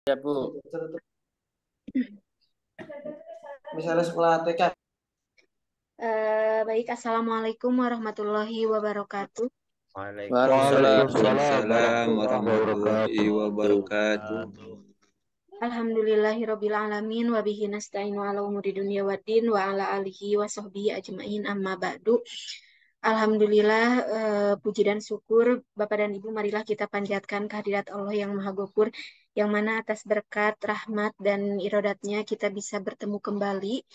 Ya, Bu. Misalnya sekolah TK. Baik, Assalamualaikum warahmatullahi wabarakatuh. Waalaikumsalam Waalaikumsalam Waalaikumsalam warahmatullahi warahmatullahi wabarakatuh. wabarakatuh. Alhamdulillahirabbil alamin wa bihi nasta'inu ala umuri dunya waddin wa ala alihi wa sahbihi ajmain amma ba'du. Alhamdulillah, puji dan syukur Bapak dan Ibu, marilah kita panjatkan kehadirat Allah yang Maha Ghafur, yang mana atas berkat, rahmat, dan irodatnya kita bisa bertemu kembali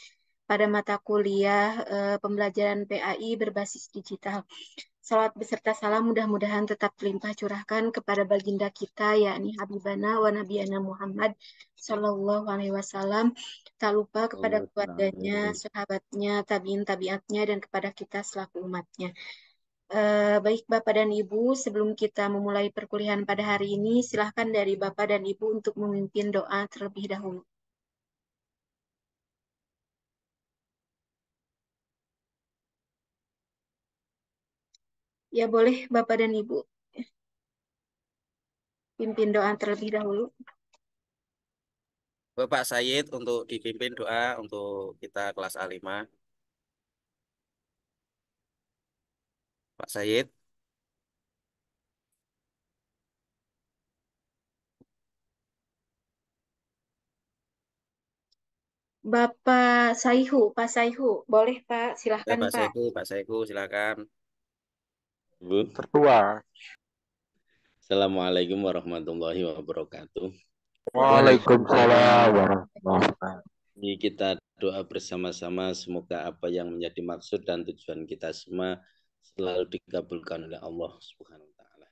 pada mata kuliah pembelajaran PAI berbasis digital. Salawat beserta salam mudah-mudahan tetap terlimpah curahkan kepada baginda kita, yakni Habibana wa Nabiyana Muhammad Sallallahu Alaihi Wasallam. Tak lupa kepada keluarganya, sahabatnya, tabiin tabiatnya, dan kepada kita selaku umatnya. Baik Bapak dan Ibu, sebelum kita memulai perkuliahan pada hari ini, silahkan dari Bapak dan Ibu untuk memimpin doa terlebih dahulu. Ya boleh Bapak dan Ibu pimpin doa terlebih dahulu. Bapak Said untuk dipimpin doa untuk kita kelas A5. Pak Said. Bapak Saihu, Pak Saihu, boleh Pak, silahkan Pak Pak. Saiku, Pak Saiku silakan. Bu. Tertua. Assalamualaikum warahmatullahi wabarakatuh. Waalaikumsalam warahmatullahi wabarakatuh. Ini kita doa bersama-sama, semoga apa yang menjadi maksud dan tujuan kita semua selalu dikabulkan oleh Allah Subhanahu wa taala.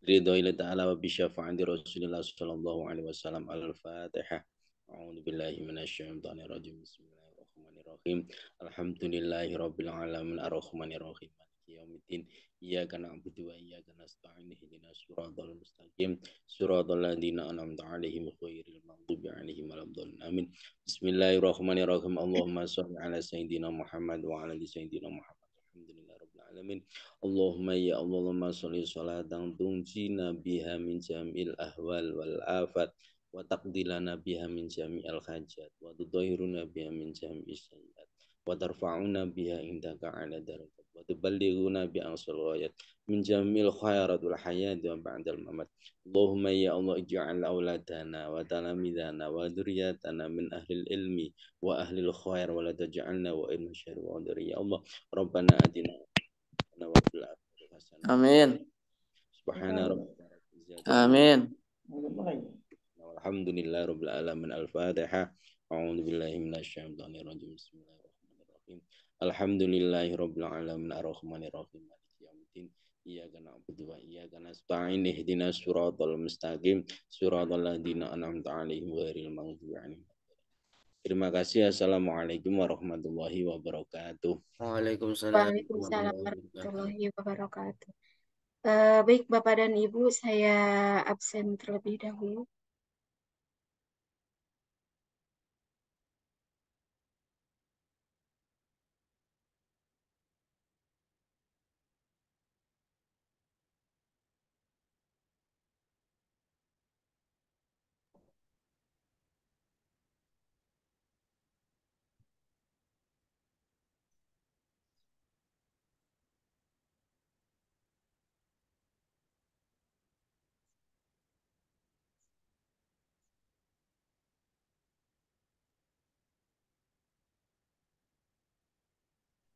Ridhoillah ta'ala wa bisyafa'ati Rasulillah sallallahu alaihi wasallam. Al-Fatihah. A'udzu billahi minasyaitonir rajim. Bismillahirrahmanirrahim. Alhamdulillahi rabbil alamin arrahmanir rahim. Maliki yaumiddin. Iyyaka na'budu wa iyyaka nasta'in. Ihdinas siratal mustaqim. Siratal ladzina an'amta 'alaihim ghairil maghdubi 'alaihim waladdallin. Amin. Bismillahirrahmanirrahim. Allahumma shalli 'ala sayyidina Muhammad wa 'ala ali sayyidina Muhammad. Alhamdulillahirabbil alamin. Allahumma ya Allahumma sholli sholatan tunjina biha min jamil ahwal wal afat wa taqdilana biha min jami'il hajat wa tudahhiruna biha min jami'is sayyiat wa tarfa'una biha indaka 'ala darajat wa tuballighuna bi aqsal ghayat min jami'il khairat wal hayat wa ba'dal mamat. Allahumma ya Allah ij'al auladana wa talamidana wa dzurriyyatana min ahlil ilmi wa ahlil khair wa la taj'alna wa inna syarri wa ya Allah. Rabbana atina Amin. Subhana rabbika rabbil izzati Amin. Alhamdulillah rabbil alamin. Al-Fatihah. A'udzu billahi minasyaitonir rajim. Bismillahirrahmanirrahim. Alhamdulillahi rabbil alamin arrahmanir rahim. Maliki yaumiddin. Iyyaka na'budu wa iyyaka nasta'in. Ihdinas siratal mustaqim. Siratal ladzina an'amta 'alaihim ghairil maghdubi 'alaihim. Terima kasih. Assalamualaikum warahmatullahi wabarakatuh. Waalaikumsalam Waalaikumsalam warahmatullahi wabarakatuh. warahmatullahi wabarakatuh. Baik Bapak dan Ibu, saya absen terlebih dahulu.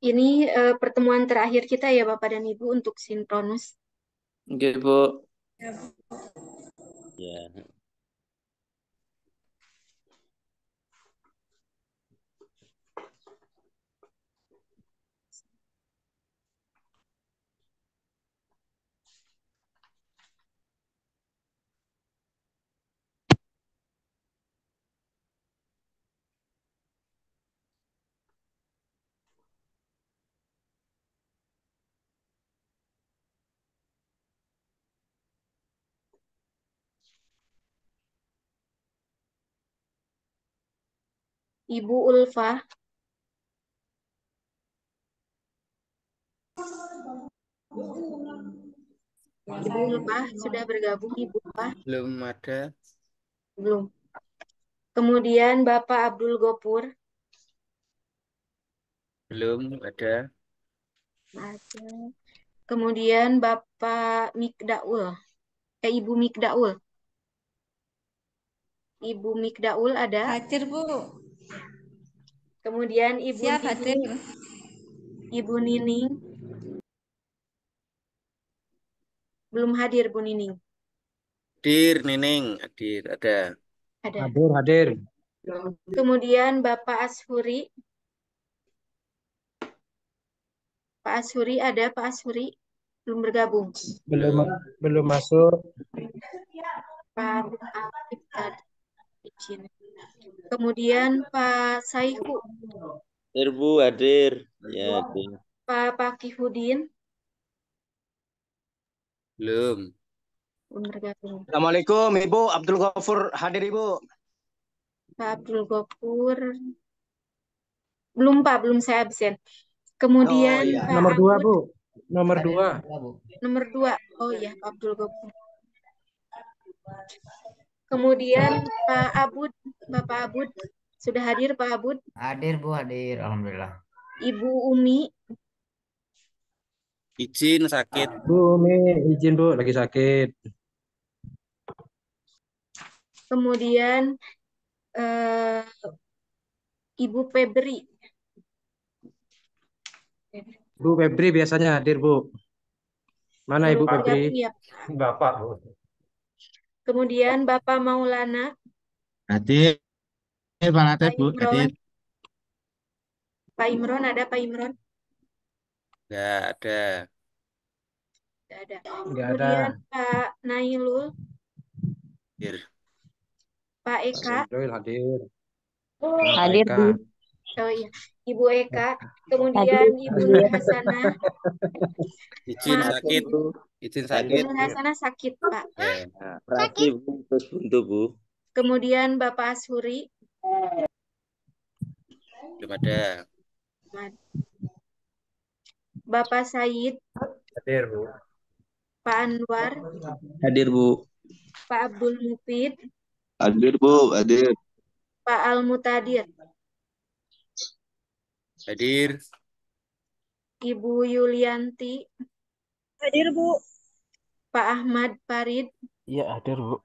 Ini pertemuan terakhir kita ya Bapak dan Ibu untuk sinkronus. Oke, Bu. Ya. Ibu Ulfa. Ibu Ulfa sudah bergabung Ibu Ulfa? Belum ada. Belum. Kemudian Bapak Abdul Gopur. Belum ada. Ada. Kemudian Bapak Mikdaul. Ibu Mikdaul. Ibu Mikdaul ada. Hadir, Bu. Kemudian Ibu Siap Nining. hadir. Ibu Nining. Belum hadir Bu Nining. Hadir, Nining. Hadir, ada. Ada. Hadir. Kemudian Bapak Ashuri. Pak Ashuri ada, Pak Ashuri. Belum bergabung. Belum masuk. Pak Afif tadi izin. Kemudian Pak Saihu. Hadir Bu, hadir. Ya, hadir. Pak Pakihudin. Belum. Belum bergabung. Assalamualaikum Ibu Abdul Ghafur, hadir Ibu. Pak Abdul Gopur. Belum Pak, belum saya absen. Kemudian Oh, iya. Pak Nomor 2, Abud. Bu. Nomor 2. Nomor 2. Oh iya, Pak Abdul Gopur. Kemudian Pak Abud. Bapak Abud. Sudah hadir Pak Abud. Hadir Bu, hadir. Alhamdulillah. Ibu Umi. Izin sakit. Bu Umi, izin Bu, lagi sakit. Kemudian Ibu Febri. Bu Febri biasanya hadir, Bu. Mana Ibu Belum Febri? bergabung ya. Bapak, Bu. Kemudian Bapak Maulana. Hadir. Pak Latif, Pak Bu, Imron. hadir. Pak Imron ada, Pak Imron? Nggak ada. Tidak ada. Enggak ada. Kemudian Pak Nailul. Hadir. Pak Eka. Doil hadir. Hadir, Eka. Bu. Oh iya, Ibu Eka. Kemudian Ibu Nur Hasanah. Izin Maaf, sakit. Izin Ibu sakit. Nur Hasanah sakit, Pak. Ya. Operasi Bu, terus buntu Bu. Kemudian Bapak Ashuri. Belum ada. Bapak Said. Hadir, Bu. Pak Anwar. Hadir Bu. Pak Abdul Mufid. Hadir Bu, hadir. Pak Al-Mutadir. Hadir. Ibu Yulianti. Hadir, Bu. Pak Ahmad Farid. Iya, hadir, Bu.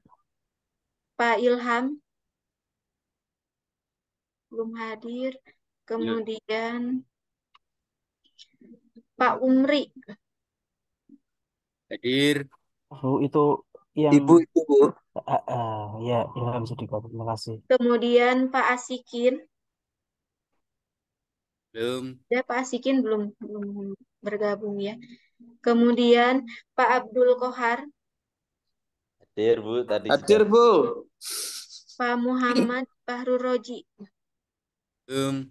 Pak Ilham. Belum hadir. Kemudian Pak Umri. Hadir. Bu, itu yang Ibu itu Bu. ya, Ilham Sudika. Terima kasih. Kemudian Pak Asikin. Belum. Ya, Pak Asikin belum bergabung ya. Kemudian Pak Abdul Kohar. Hadir Bu, tadi Hadir sudah. Bu. Pak Muhammad Fahrul Roji. Belum.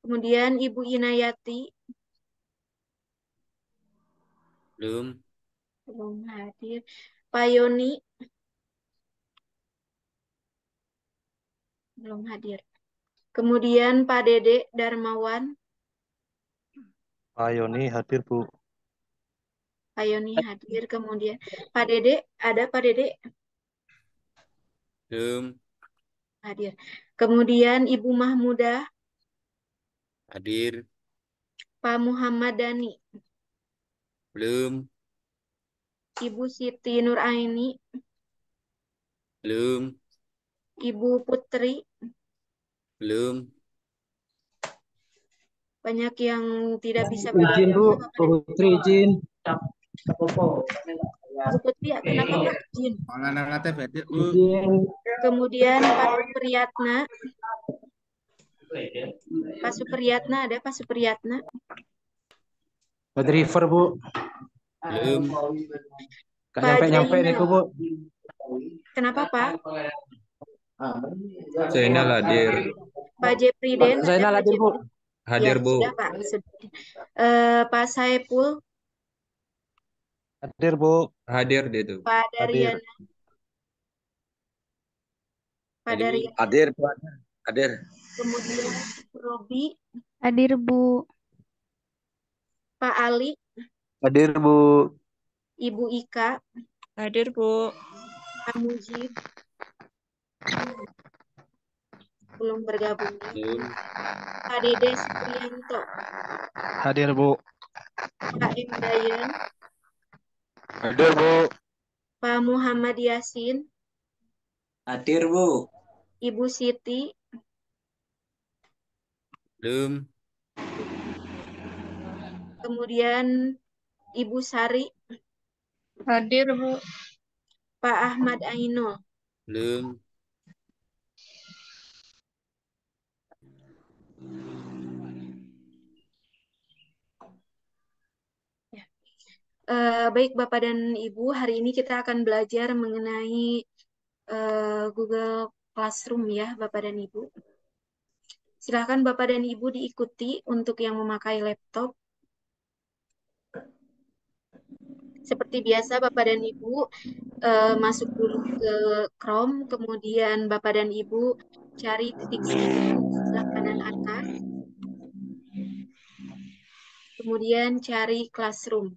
Kemudian Ibu Inayati. Belum. Belum hadir. Pak Yoni. Belum hadir. Kemudian Pak Dede Darmawan. Pak Yoni hadir, Bu. Pak Yoni hadir. Kemudian Pak Dede. Ada Pak Dede? Belum. Hadir. Kemudian Ibu Mahmudah. Hadir. Pak Muhammad Dani. Belum. Ibu Siti Nuraini. Belum. Ibu Putri. Belum. Banyak yang tidak bisa Izin, Bu. bergabung. Bu Putri izin. Bu Putri, kenapa Pak izin? Maulana Latif, hadir, Bu. Izin. Kemudian Pak Supriyatna. Pak Supriyatna ada Pak Supriyatna? Buat river, Bu. Belum. Gak Pak nyampe Jainal. itu, Bu. Kenapa Pak? Zainal hadir. Pak Jepriden. Zainal Pak hadir, Bu. Jepriden? Hadir, Ya, Bu. sudah Pak. Sudah. Pak Saipul. Hadir, Bu. Hadir dia itu. Pak Daryana. Pak Hadir, Bu. Daryana. Hadir Bu. Hadir. Kemudian Robi. Hadir, Bu. Pak Ali. Hadir Bu. Ibu Ika. Hadir, Bu. Pak Mujib belum bergabung ya. Belum. Pak Dede Supriyanto, Hadir, Bu. Pak M. Dayan, Hadir, Bu. Pak Muhammad Yasin, Hadir, Bu. Ibu Siti, Belum. kemudian Ibu Sari, Hadir, Bu. Pak Ahmad Ainul. Belum. Ya. Baik Bapak dan Ibu, hari ini kita akan belajar mengenai Google Classroom ya Bapak dan Ibu. Silakan Bapak dan Ibu diikuti untuk yang memakai laptop. Seperti biasa Bapak dan Ibu masuk dulu ke Chrome, kemudian Bapak dan Ibu cari titik start sebelah kanan atas, kemudian cari Classroom.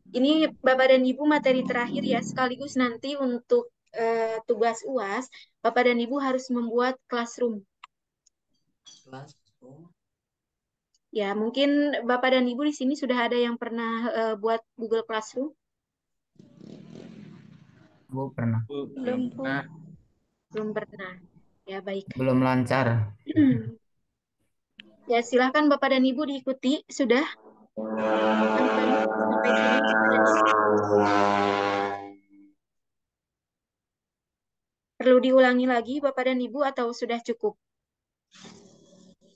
Ini Bapak dan Ibu materi terakhir ya, sekaligus nanti untuk tugas UAS, Bapak dan Ibu harus membuat Classroom. Ya, mungkin Bapak dan Ibu di sini sudah ada yang pernah buat Google Classroom? Bu pernah. Belum, Bu. Nah, Belum pernah. Ya, baik. belum lancar. Ya, silahkan Bapak dan Ibu diikuti. Sudah? Sampai sini Bapak dan Ibu. Perlu diulangi lagi Bapak dan Ibu atau sudah cukup?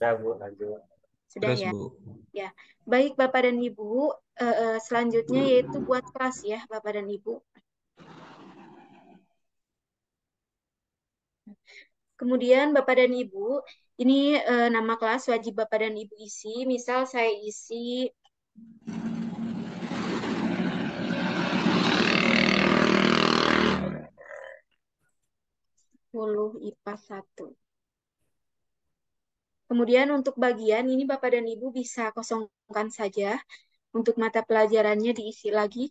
Ya, Bu. Lanjut. Sudah Terus, ya? Bu. Ya. Baik Bapak dan Ibu, selanjutnya yaitu buat kelas ya Bapak dan Ibu. Kemudian Bapak dan Ibu, ini nama kelas wajib Bapak dan Ibu isi. Misal saya isi IPA 1. Kemudian untuk bagian ini Bapak dan Ibu bisa kosongkan saja. Untuk mata pelajarannya diisi lagi.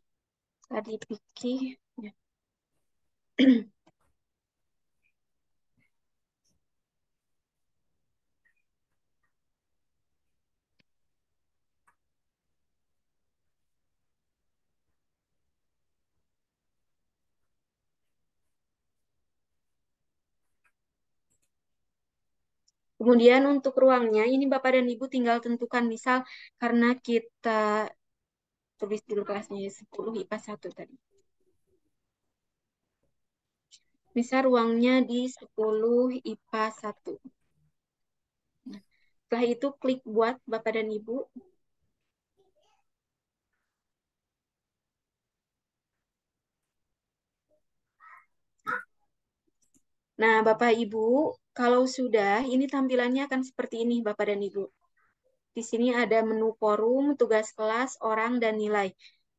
Tadi pikir. Ya. Kemudian untuk ruangnya, ini Bapak dan Ibu tinggal tentukan. Misal karena kita tulis dulu kelasnya 10 IPA 1 tadi. Misal ruangnya di 10 IPA 1. Nah, setelah itu klik buat Bapak dan Ibu. Nah, Bapak Ibu, kalau sudah, ini tampilannya akan seperti ini Bapak dan Ibu. Di sini ada menu forum, tugas kelas, orang, dan nilai.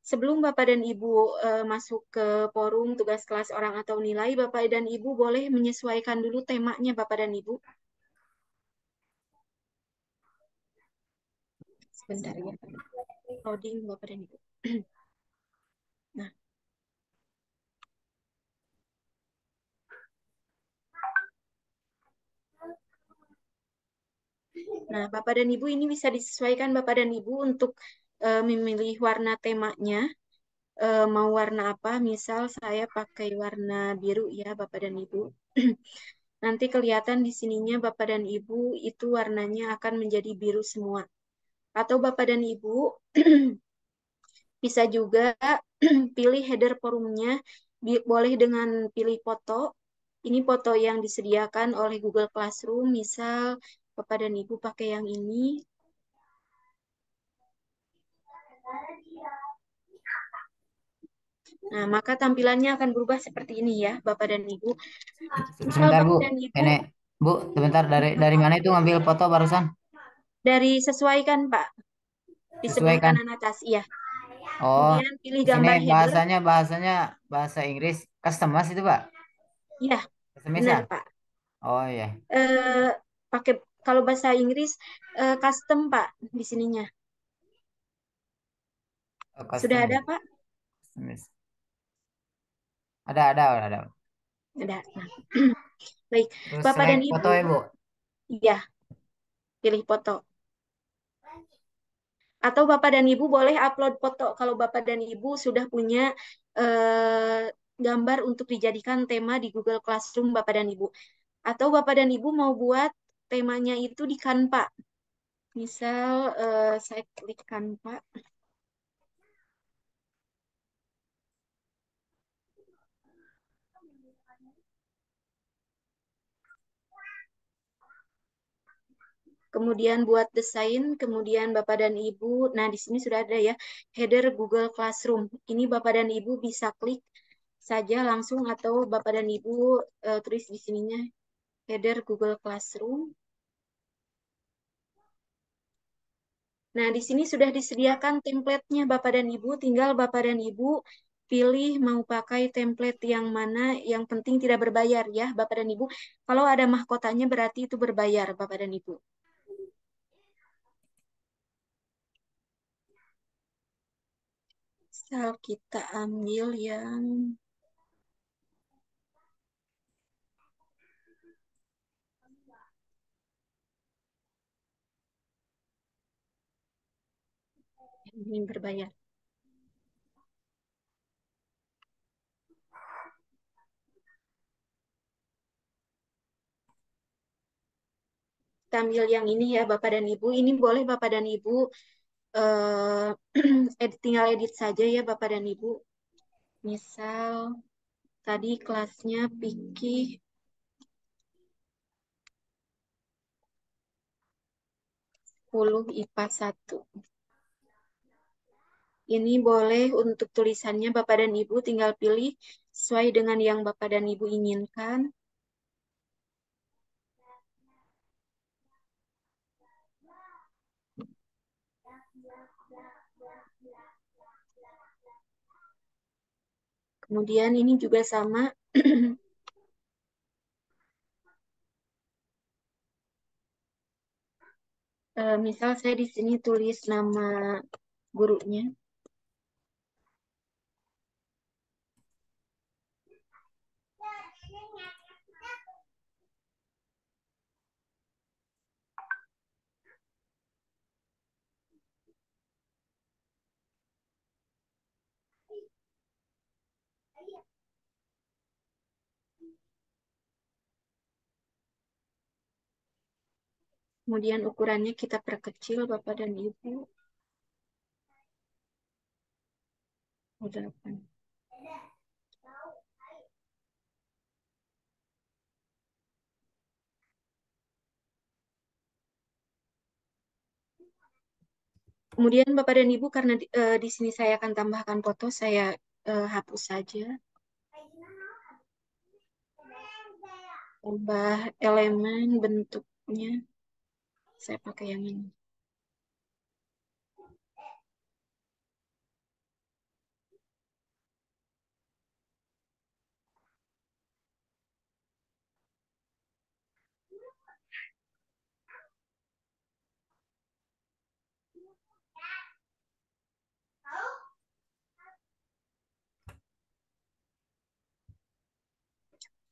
Sebelum Bapak dan Ibu masuk ke forum, tugas kelas, orang, atau nilai, Bapak dan Ibu boleh menyesuaikan dulu temanya Bapak dan Ibu. Sebentar ya. Loading Bapak dan Ibu. Nah. Nah, Bapak dan Ibu ini bisa disesuaikan Bapak dan Ibu untuk memilih warna temanya. Mau warna apa? Misal saya pakai warna biru ya Bapak dan Ibu. Nanti kelihatan di sininya Bapak dan Ibu itu warnanya akan menjadi biru semua. Atau Bapak dan Ibu bisa juga pilih header forumnya, boleh dengan pilih foto. Ini foto yang disediakan oleh Google Classroom, misal Bapak dan Ibu pakai yang ini. Nah, maka tampilannya akan berubah seperti ini ya, Bapak dan Ibu. Sebentar, Bu. Dan Ibu, Ini, Bu, sebentar dari mana itu ngambil foto barusan? dari sesuaikan, Pak. Di sebelah Sesuaikan. kanan atas, iya. Oh, Kemudian pilih di sini gambar header. bahasanya bahasa Inggris customize itu, Pak? Iya, Customize benar, ya? Pak. Oh, iya. Pakai kalau bahasa Inggris custom, Pak, di sininya. Oh, custom Sudah ada, ya? Pak? Customize. Ada. Ada. Nah, baik. Terus Bapak dan select Ibu, foto ya, Bu. ya, pilih foto. Atau Bapak dan Ibu boleh upload foto kalau Bapak dan Ibu sudah punya gambar untuk dijadikan tema di Google Classroom Bapak dan Ibu. Atau Bapak dan Ibu mau buat temanya itu di Canva. Misal saya klik Canva. Kemudian buat desain, kemudian Bapak dan Ibu, nah di sini sudah ada ya, header Google Classroom. Ini Bapak dan Ibu bisa klik saja langsung atau Bapak dan Ibu tulis di sininya header Google Classroom. Nah, di sini sudah disediakan template-nya Bapak dan Ibu, tinggal Bapak dan Ibu pilih mau pakai template yang mana, yang penting tidak berbayar ya Bapak dan Ibu. Kalau ada mahkotanya berarti itu berbayar Bapak dan Ibu. Misal kita ambil yang ini berbayar. Kita ambil yang ini ya Bapak dan Ibu. Ini boleh Bapak dan Ibu tinggal edit saja ya Bapak dan Ibu. Misal tadi kelasnya fikih 10 IPA 1. Ini boleh untuk tulisannya Bapak dan Ibu tinggal pilih sesuai dengan yang Bapak dan Ibu inginkan. Kemudian ini juga sama. Misal saya di sini tulis nama gurunya. Kemudian ukurannya kita perkecil Bapak dan Ibu. 8. Kemudian Bapak dan Ibu karena di sini saya akan tambahkan foto, saya hapus saja. Tambah elemen bentuknya. Saya pakai yang ini.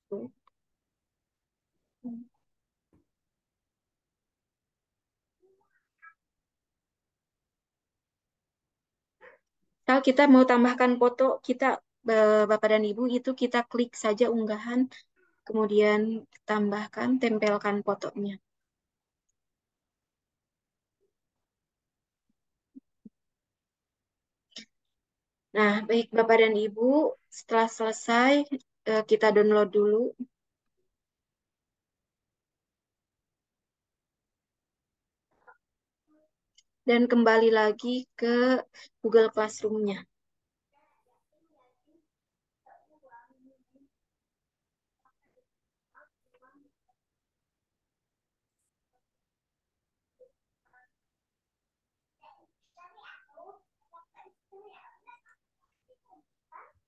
Tuh. Kalau kita mau tambahkan foto, kita Bapak dan Ibu itu kita klik saja unggahan, kemudian tambahkan, tempelkan fotonya. Nah, baik Bapak dan Ibu, setelah selesai kita download dulu. Dan kembali lagi ke Google Classroom-nya.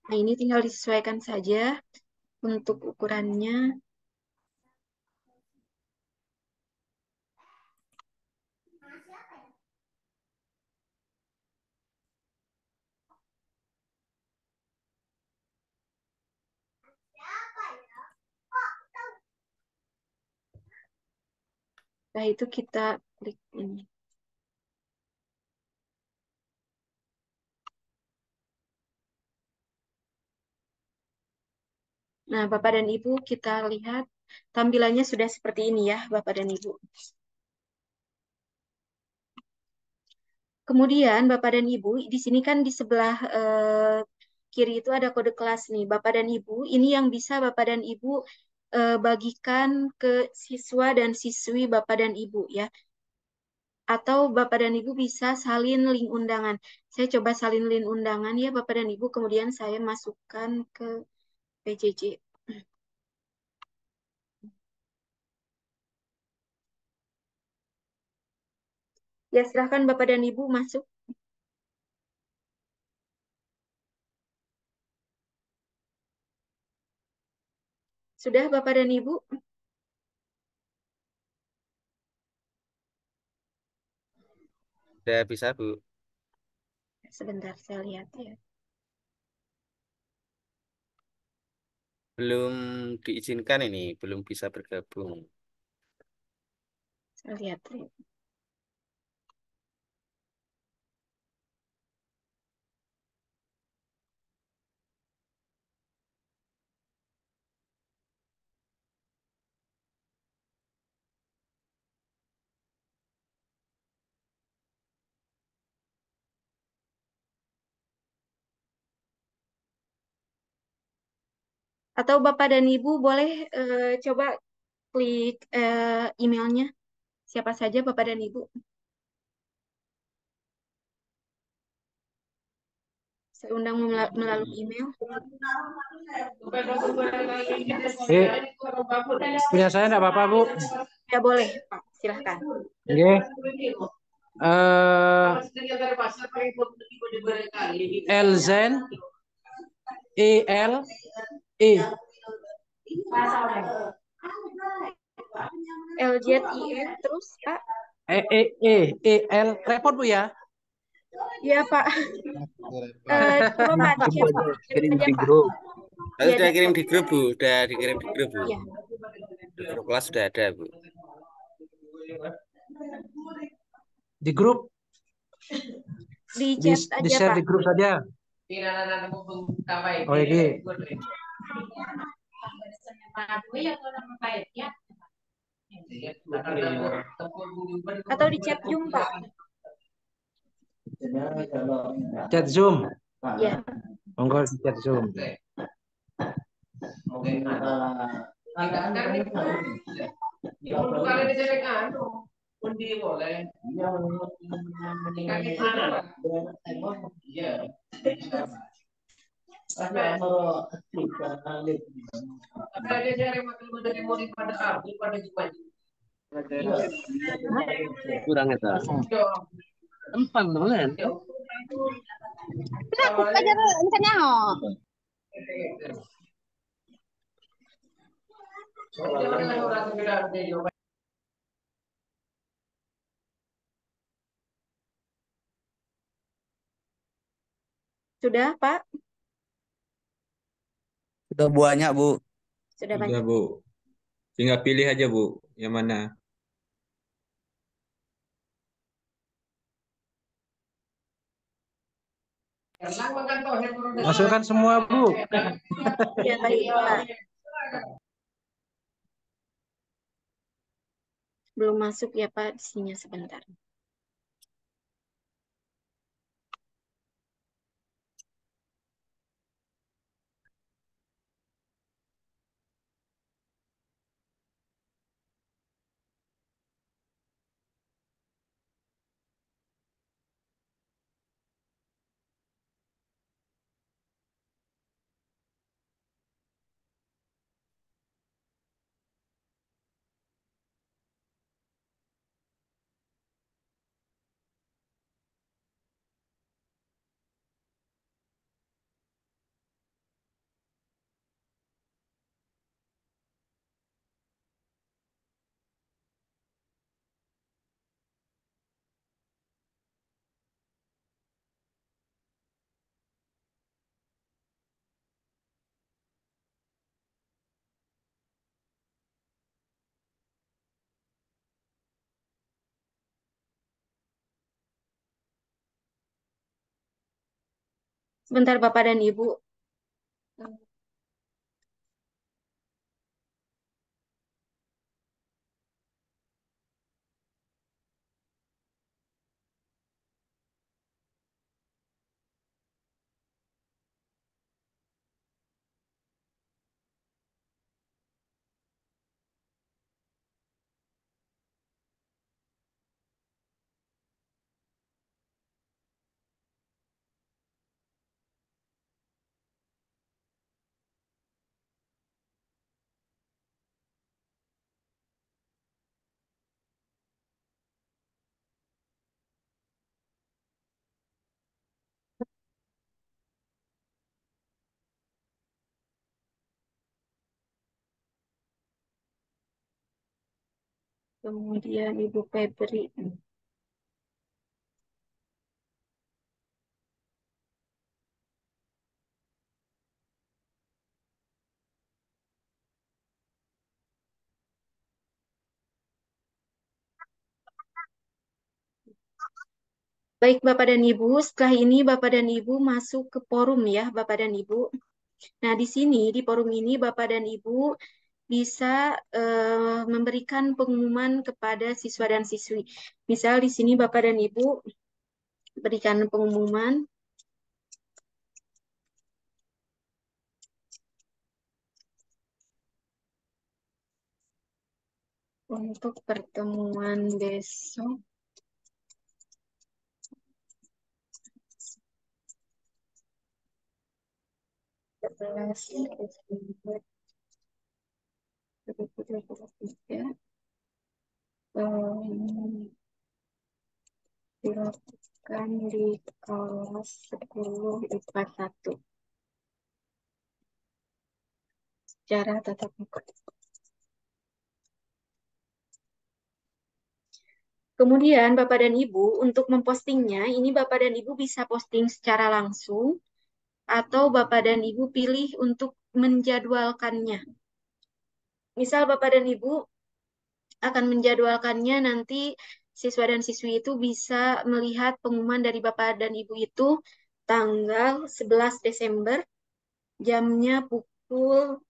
Nah, ini tinggal disesuaikan saja untuk ukurannya. Setelah itu kita klik ini. Nah, Bapak dan Ibu, kita lihat tampilannya sudah seperti ini ya, Bapak dan Ibu. Kemudian Bapak dan Ibu, di sini kan di sebelah kiri itu ada kode kelas nih. Bapak dan Ibu, ini yang bisa Bapak dan Ibu bagikan ke siswa dan siswi Bapak dan Ibu ya. Atau Bapak dan Ibu bisa salin link undangan. Saya coba salin link undangan ya Bapak dan Ibu, kemudian saya masukkan ke PJJ. Ya, silahkan Bapak dan Ibu masuk. Sudah Bapak dan Ibu? Udah bisa, Bu. Sebentar, saya lihat ya. Belum diizinkan ini, belum bisa bergabung. Saya lihat ya. Atau Bapak dan Ibu boleh coba klik emailnya. Siapa saja Bapak dan Ibu. Saya undang melalui email. Punya saya enggak Bapak, Bu? Ya boleh, Pak. Silahkan. Oke. Elzen ELE LZIN terus, Pak. EL repot Bu ya? Iya, Pak. Coba Pak dicek Pak. Kirim Aja, di Pak. grup. Tadi Iya, sudah kirim di grup, Bu. Sudah dikirim di grup, Bu. Iya. Di grup kelas sudah ada, Bu. Di grup? Di chat Di aja, share Pak. di grup saja. Oh, ini. Atau di chat Zoom, Pak. Chat Zoom. Ya. Monggo di chat Zoom. Kurang itu. Empat bulan. Sudah, Pak? Sudah banyak, Bu. Sudah Sudah, banyak. Bu. Tinggal pilih aja, Bu, yang mana. Masukkan semua, Bu. Ya, baik, Pak. Belum masuk ya, Pak. Isinya sebentar. Sebentar Bapak dan Ibu. Kemudian Ibu Febri. Baik Bapak dan Ibu, setelah ini Bapak dan Ibu masuk ke forum ya Bapak dan Ibu. Nah di sini di forum ini Bapak dan Ibu bisa memberikan pengumuman kepada siswa dan siswi. Misal di sini Bapak dan Ibu berikan pengumuman untuk pertemuan besok. Desember 2023 dilakukan di kelas 10 IPA 1 secara tatap muka. Kemudian Bapak dan Ibu untuk mempostingnya, ini Bapak dan Ibu bisa posting secara langsung atau Bapak dan Ibu pilih untuk menjadwalkannya. Misal Bapak dan Ibu akan menjadwalkannya, nanti siswa dan siswi itu bisa melihat pengumuman dari Bapak dan Ibu itu tanggal 11 Desember, jamnya pukul,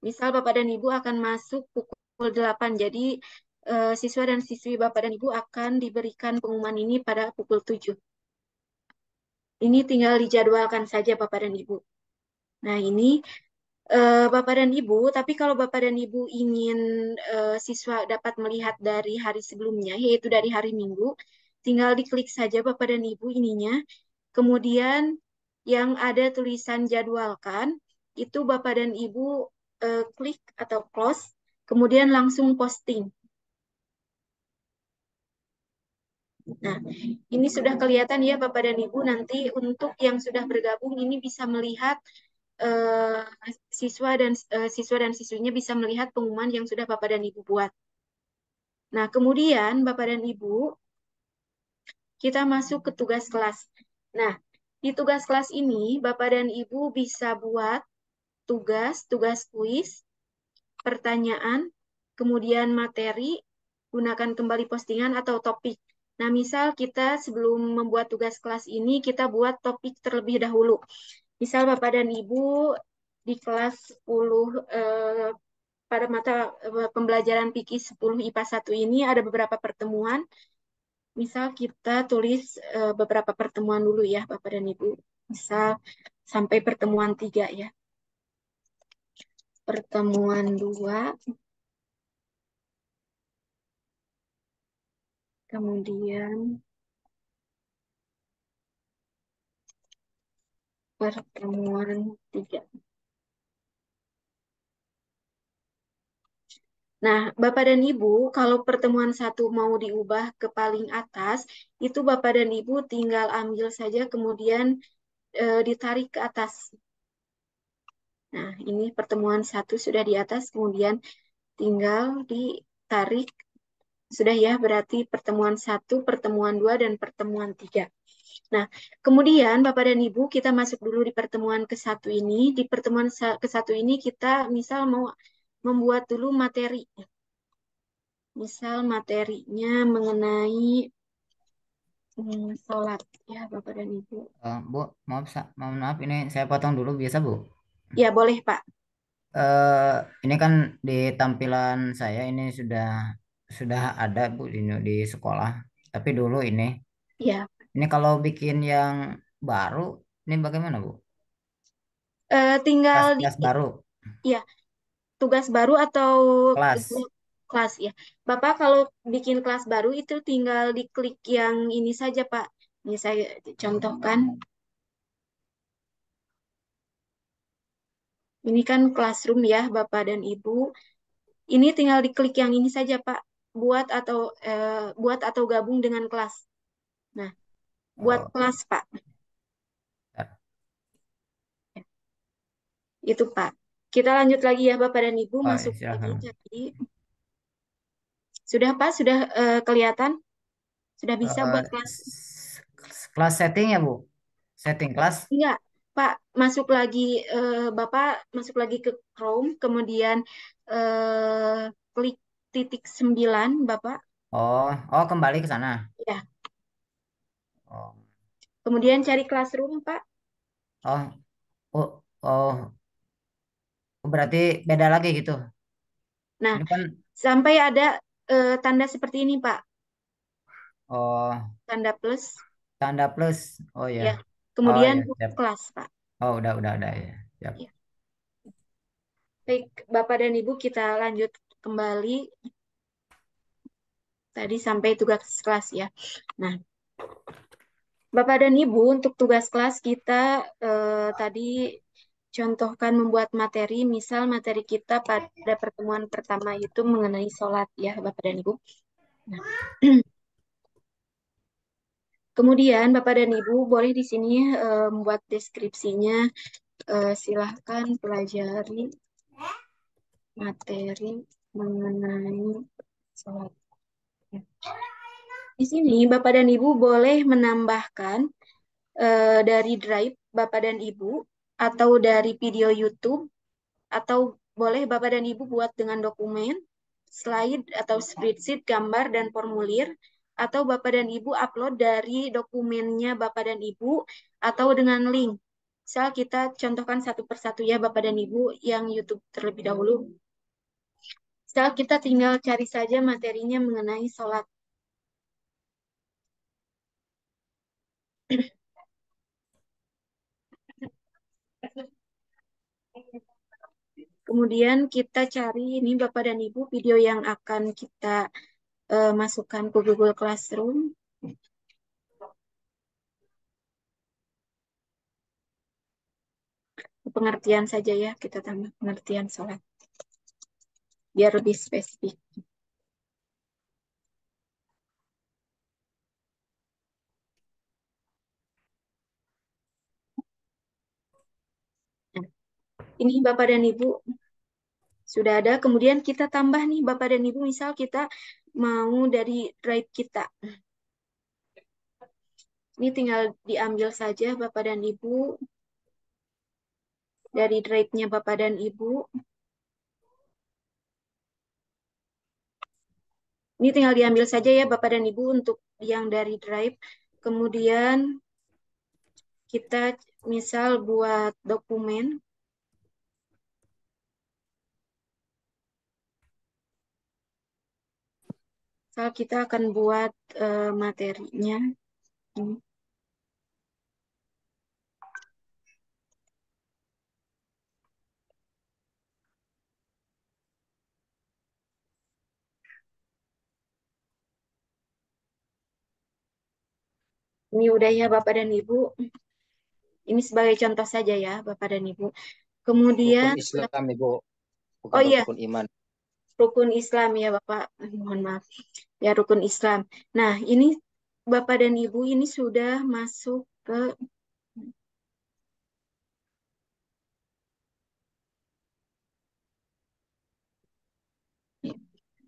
misal Bapak dan Ibu akan masuk pukul 8, jadi siswa dan siswi Bapak dan Ibu akan diberikan pengumuman ini pada pukul 7. Ini tinggal dijadwalkan saja Bapak dan Ibu. Nah ini Bapak dan Ibu, tapi kalau Bapak dan Ibu ingin siswa dapat melihat dari hari sebelumnya, yaitu dari hari Minggu, tinggal diklik saja Bapak dan Ibu ininya. Kemudian yang ada tulisan jadwalkan, itu Bapak dan Ibu klik atau close, kemudian langsung posting. Nah, ini sudah kelihatan ya Bapak dan Ibu, nanti untuk yang sudah bergabung ini bisa melihat siswa dan siswinya bisa melihat pengumuman yang sudah Bapak dan Ibu buat. Nah, kemudian Bapak dan Ibu kita masuk ke tugas kelas. Nah, di tugas kelas ini Bapak dan Ibu bisa buat tugas kuis, pertanyaan, kemudian materi, gunakan kembali postingan atau topik. Nah, misal kita sebelum membuat tugas kelas ini, kita buat topik terlebih dahulu. Misal Bapak dan Ibu di kelas 10 pada mata pembelajaran PIKI 10 IPA 1 ini ada beberapa pertemuan. Misal kita tulis beberapa pertemuan dulu ya Bapak dan Ibu. Misal sampai pertemuan 3 ya. Pertemuan 2. Kemudian pertemuan 3. Nah, Bapak dan Ibu, kalau pertemuan 1 mau diubah ke paling atas, itu Bapak dan Ibu tinggal ambil saja kemudian ditarik ke atas. Nah, ini pertemuan 1 sudah di atas, kemudian tinggal ditarik. Sudah ya, berarti pertemuan 1, pertemuan 2, dan pertemuan 3. Nah, kemudian Bapak dan Ibu kita masuk dulu di pertemuan ke-1 ini. Di pertemuan ke-1 ini kita misal mau membuat dulu materi. Misal materinya mengenai sholat ya Bapak dan Ibu. Bu, mohon maaf ini saya potong dulu biasa Bu. Ya boleh Pak. Ini kan di tampilan saya ini sudah ada Bu di sekolah. Tapi dulu Ya. ini kalau bikin yang baru ini bagaimana Bu? Tinggal Kelas baru, ya tugas baru atau kelas. kelas ya. Bapak kalau bikin kelas baru itu tinggal diklik yang ini saja Pak. Ini saya contohkan. Ini kan classroom ya Bapak dan Ibu. Ini tinggal diklik yang ini saja Pak. Buat atau gabung dengan kelas. Nah, buat Oh, kelas Pak. bentar. Itu Pak. Kita lanjut lagi ya Bapak dan Ibu, Oh, masuk lagi silakan. jadi sudah Pak, sudah kelihatan? Sudah bisa Eh, buat kelas? kelas setting ya Bu? Setting kelas. Enggak, Pak, masuk lagi Bapak masuk lagi ke Chrome, kemudian klik titik 9 Bapak. Oh, kembali ke sana. Ya, Oh, kemudian cari Classroom, Pak. oh, oh, berarti beda lagi gitu. Nah, Ini kan, sampai ada tanda seperti ini, Pak. oh, Tanda plus, tanda plus. Oh ya. ya. Oh Kemudian ya, buat siap. kelas, Pak. Oh, udah ya. Siap. Ya. Baik, Bapak dan Ibu, kita lanjut kembali. Tadi sampai tugas kelas ya. Nah, Bapak dan Ibu, untuk tugas kelas kita tadi contohkan membuat materi, misal materi kita pada pertemuan pertama itu mengenai sholat ya, Bapak dan Ibu. Nah, kemudian Bapak dan Ibu boleh di sini membuat deskripsinya. Silahkan pelajari materi mengenai sholat. Di sini Bapak dan Ibu boleh menambahkan dari drive Bapak dan Ibu atau dari video YouTube atau boleh Bapak dan Ibu buat dengan dokumen, slide atau spreadsheet, gambar dan formulir atau Bapak dan Ibu upload dari dokumennya Bapak dan Ibu atau dengan link. Misal kita contohkan satu persatu ya Bapak dan Ibu yang YouTube terlebih dahulu. Misal kita tinggal cari saja materinya mengenai sholat. Kemudian kita cari ini Bapak dan Ibu video yang akan kita masukkan ke Google Classroom. Pengertian saja ya, kita tambah pengertian sholat. Biar lebih spesifik. Nah, ini Bapak dan Ibu sudah ada. Kemudian kita tambah nih Bapak dan Ibu, misal kita mau dari drive kita. Ini tinggal diambil saja Bapak dan Ibu. Dari drive-nya Bapak dan Ibu. Ini tinggal diambil saja ya Bapak dan Ibu untuk yang dari drive. Kemudian kita misal buat dokumen. Misal kita akan buat materinya. Ini. Ini udah ya Bapak dan Ibu. Ini sebagai contoh saja ya Bapak dan Ibu. Kemudian, Rukun Islam Ibu, bukan oh iya, rukun iman. rukun Islam ya Bapak. Mohon maaf. Ya rukun Islam. Nah ini Bapak dan Ibu ini sudah masuk ke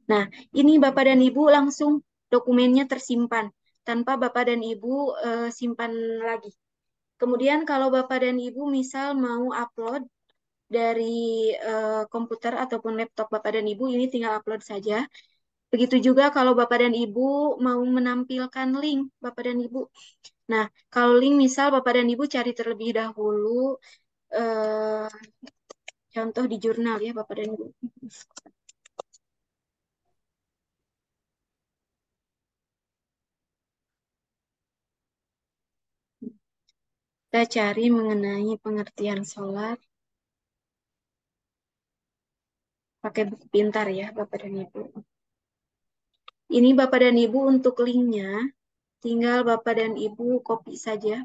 Nah, ini Bapak dan Ibu langsung dokumennya tersimpan tanpa Bapak dan Ibu simpan lagi. Kemudian kalau Bapak dan Ibu misal mau upload dari komputer ataupun laptop Bapak dan Ibu, ini tinggal upload saja. Begitu juga kalau Bapak dan Ibu mau menampilkan link, Bapak dan Ibu. Nah, kalau link misal Bapak dan Ibu cari terlebih dahulu eh, contoh di jurnal ya Bapak dan Ibu. Kita cari mengenai pengertian sholat. Pakai buku pintar ya Bapak dan Ibu. Ini Bapak dan Ibu untuk linknya, tinggal Bapak dan Ibu copy saja.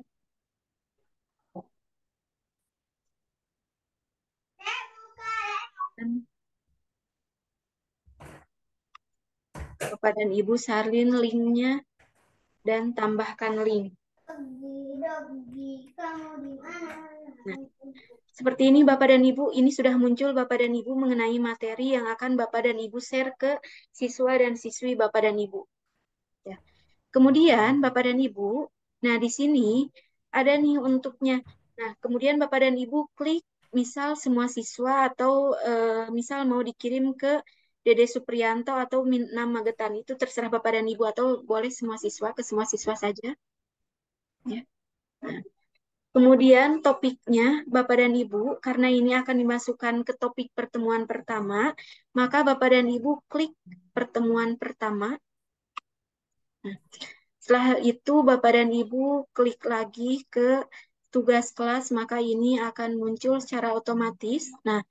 Bapak dan Ibu salin linknya dan tambahkan link. Nah, seperti ini Bapak dan Ibu, ini sudah muncul Bapak dan Ibu mengenai materi yang akan Bapak dan Ibu share ke siswa dan siswi Bapak dan Ibu. Ya. Kemudian Bapak dan Ibu, nah di sini ada nih untuknya. Nah, kemudian Bapak dan Ibu klik misal semua siswa atau misal mau dikirim ke Dede Supriyanto atau Minam Magetan, itu terserah Bapak dan Ibu atau boleh semua siswa ke semua siswa saja. Ya. Nah, kemudian topiknya Bapak dan Ibu, karena ini akan dimasukkan ke topik pertemuan pertama, maka Bapak dan Ibu klik pertemuan pertama. Nah, setelah itu Bapak dan Ibu klik lagi ke tugas kelas, maka ini akan muncul secara otomatis. Nah,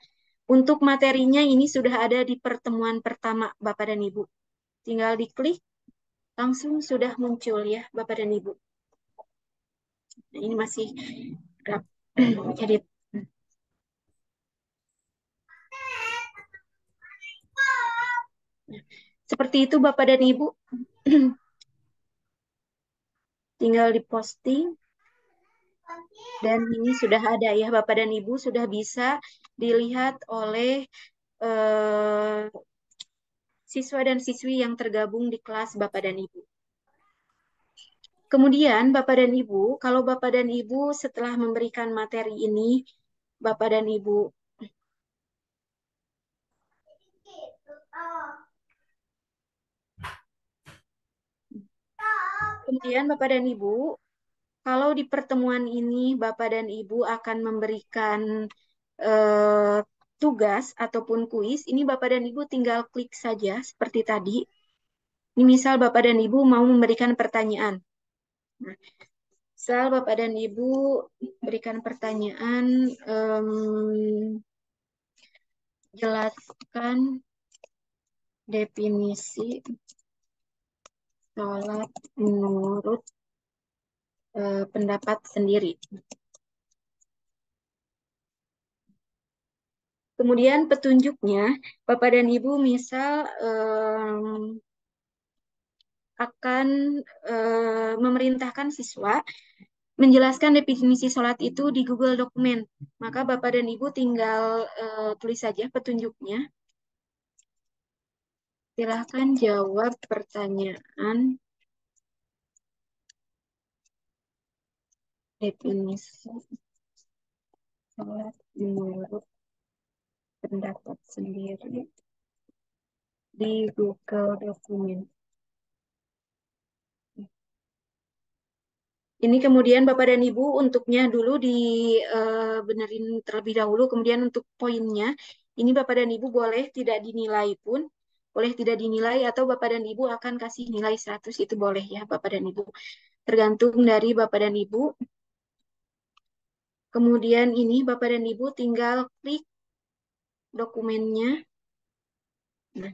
untuk materinya ini sudah ada di pertemuan pertama Bapak dan Ibu. Tinggal diklik, langsung sudah muncul ya Bapak dan Ibu. Nah, ini masih edit. Nah, seperti itu Bapak dan Ibu. Tinggal diposting. Dan ini sudah ada ya Bapak dan Ibu, sudah bisa dilihat oleh siswa dan siswi yang tergabung di kelas Bapak dan Ibu. Kemudian Bapak dan Ibu, kalau Bapak dan Ibu setelah memberikan materi ini, Bapak dan Ibu kemudian Bapak dan Ibu, kalau di pertemuan ini Bapak dan Ibu akan memberikan tugas ataupun kuis, ini Bapak dan Ibu tinggal klik saja seperti tadi. Ini misal Bapak dan Ibu mau memberikan pertanyaan. Nah, misal Bapak dan Ibu berikan pertanyaan, jelaskan definisi sholat menurut pendapat sendiri. Kemudian petunjuknya, Bapak dan Ibu misal akan memerintahkan siswa menjelaskan definisi sholat itu di Google Dokumen. Maka Bapak dan Ibu tinggal tulis saja petunjuknya. Silahkan jawab pertanyaan definisi sholat menurut pendapat sendiri di Google Dokumen. Ini kemudian Bapak dan Ibu untuknya dulu dibenerin terlebih dahulu, kemudian untuk poinnya, ini Bapak dan Ibu boleh tidak dinilai pun, boleh tidak dinilai atau Bapak dan Ibu akan kasih nilai 100, itu boleh ya Bapak dan Ibu. Tergantung dari Bapak dan Ibu. Kemudian ini Bapak dan Ibu tinggal klik dokumennya. Nah,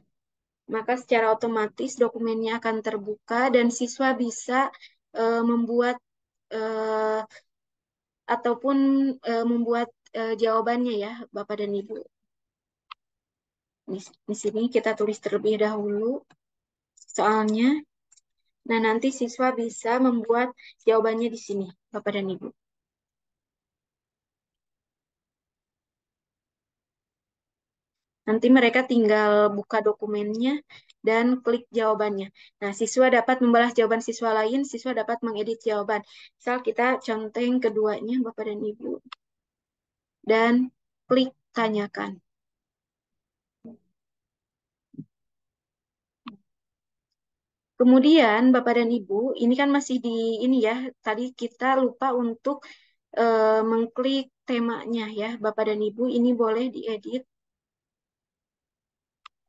maka secara otomatis dokumennya akan terbuka dan siswa bisa membuat ataupun membuat jawabannya ya Bapak dan Ibu. Di sini kita tulis terlebih dahulu soalnya. Nah, nanti siswa bisa membuat jawabannya di sini Bapak dan Ibu. Nanti mereka tinggal buka dokumennya dan klik jawabannya. Nah, siswa dapat membalas jawaban siswa lain, siswa dapat mengedit jawaban. Misal kita contoh yang keduanya, Bapak dan Ibu. Dan klik tanyakan. Kemudian Bapak dan Ibu, ini kan masih di ini ya, tadi kita lupa untuk mengklik temanya ya. Bapak dan Ibu, ini boleh diedit.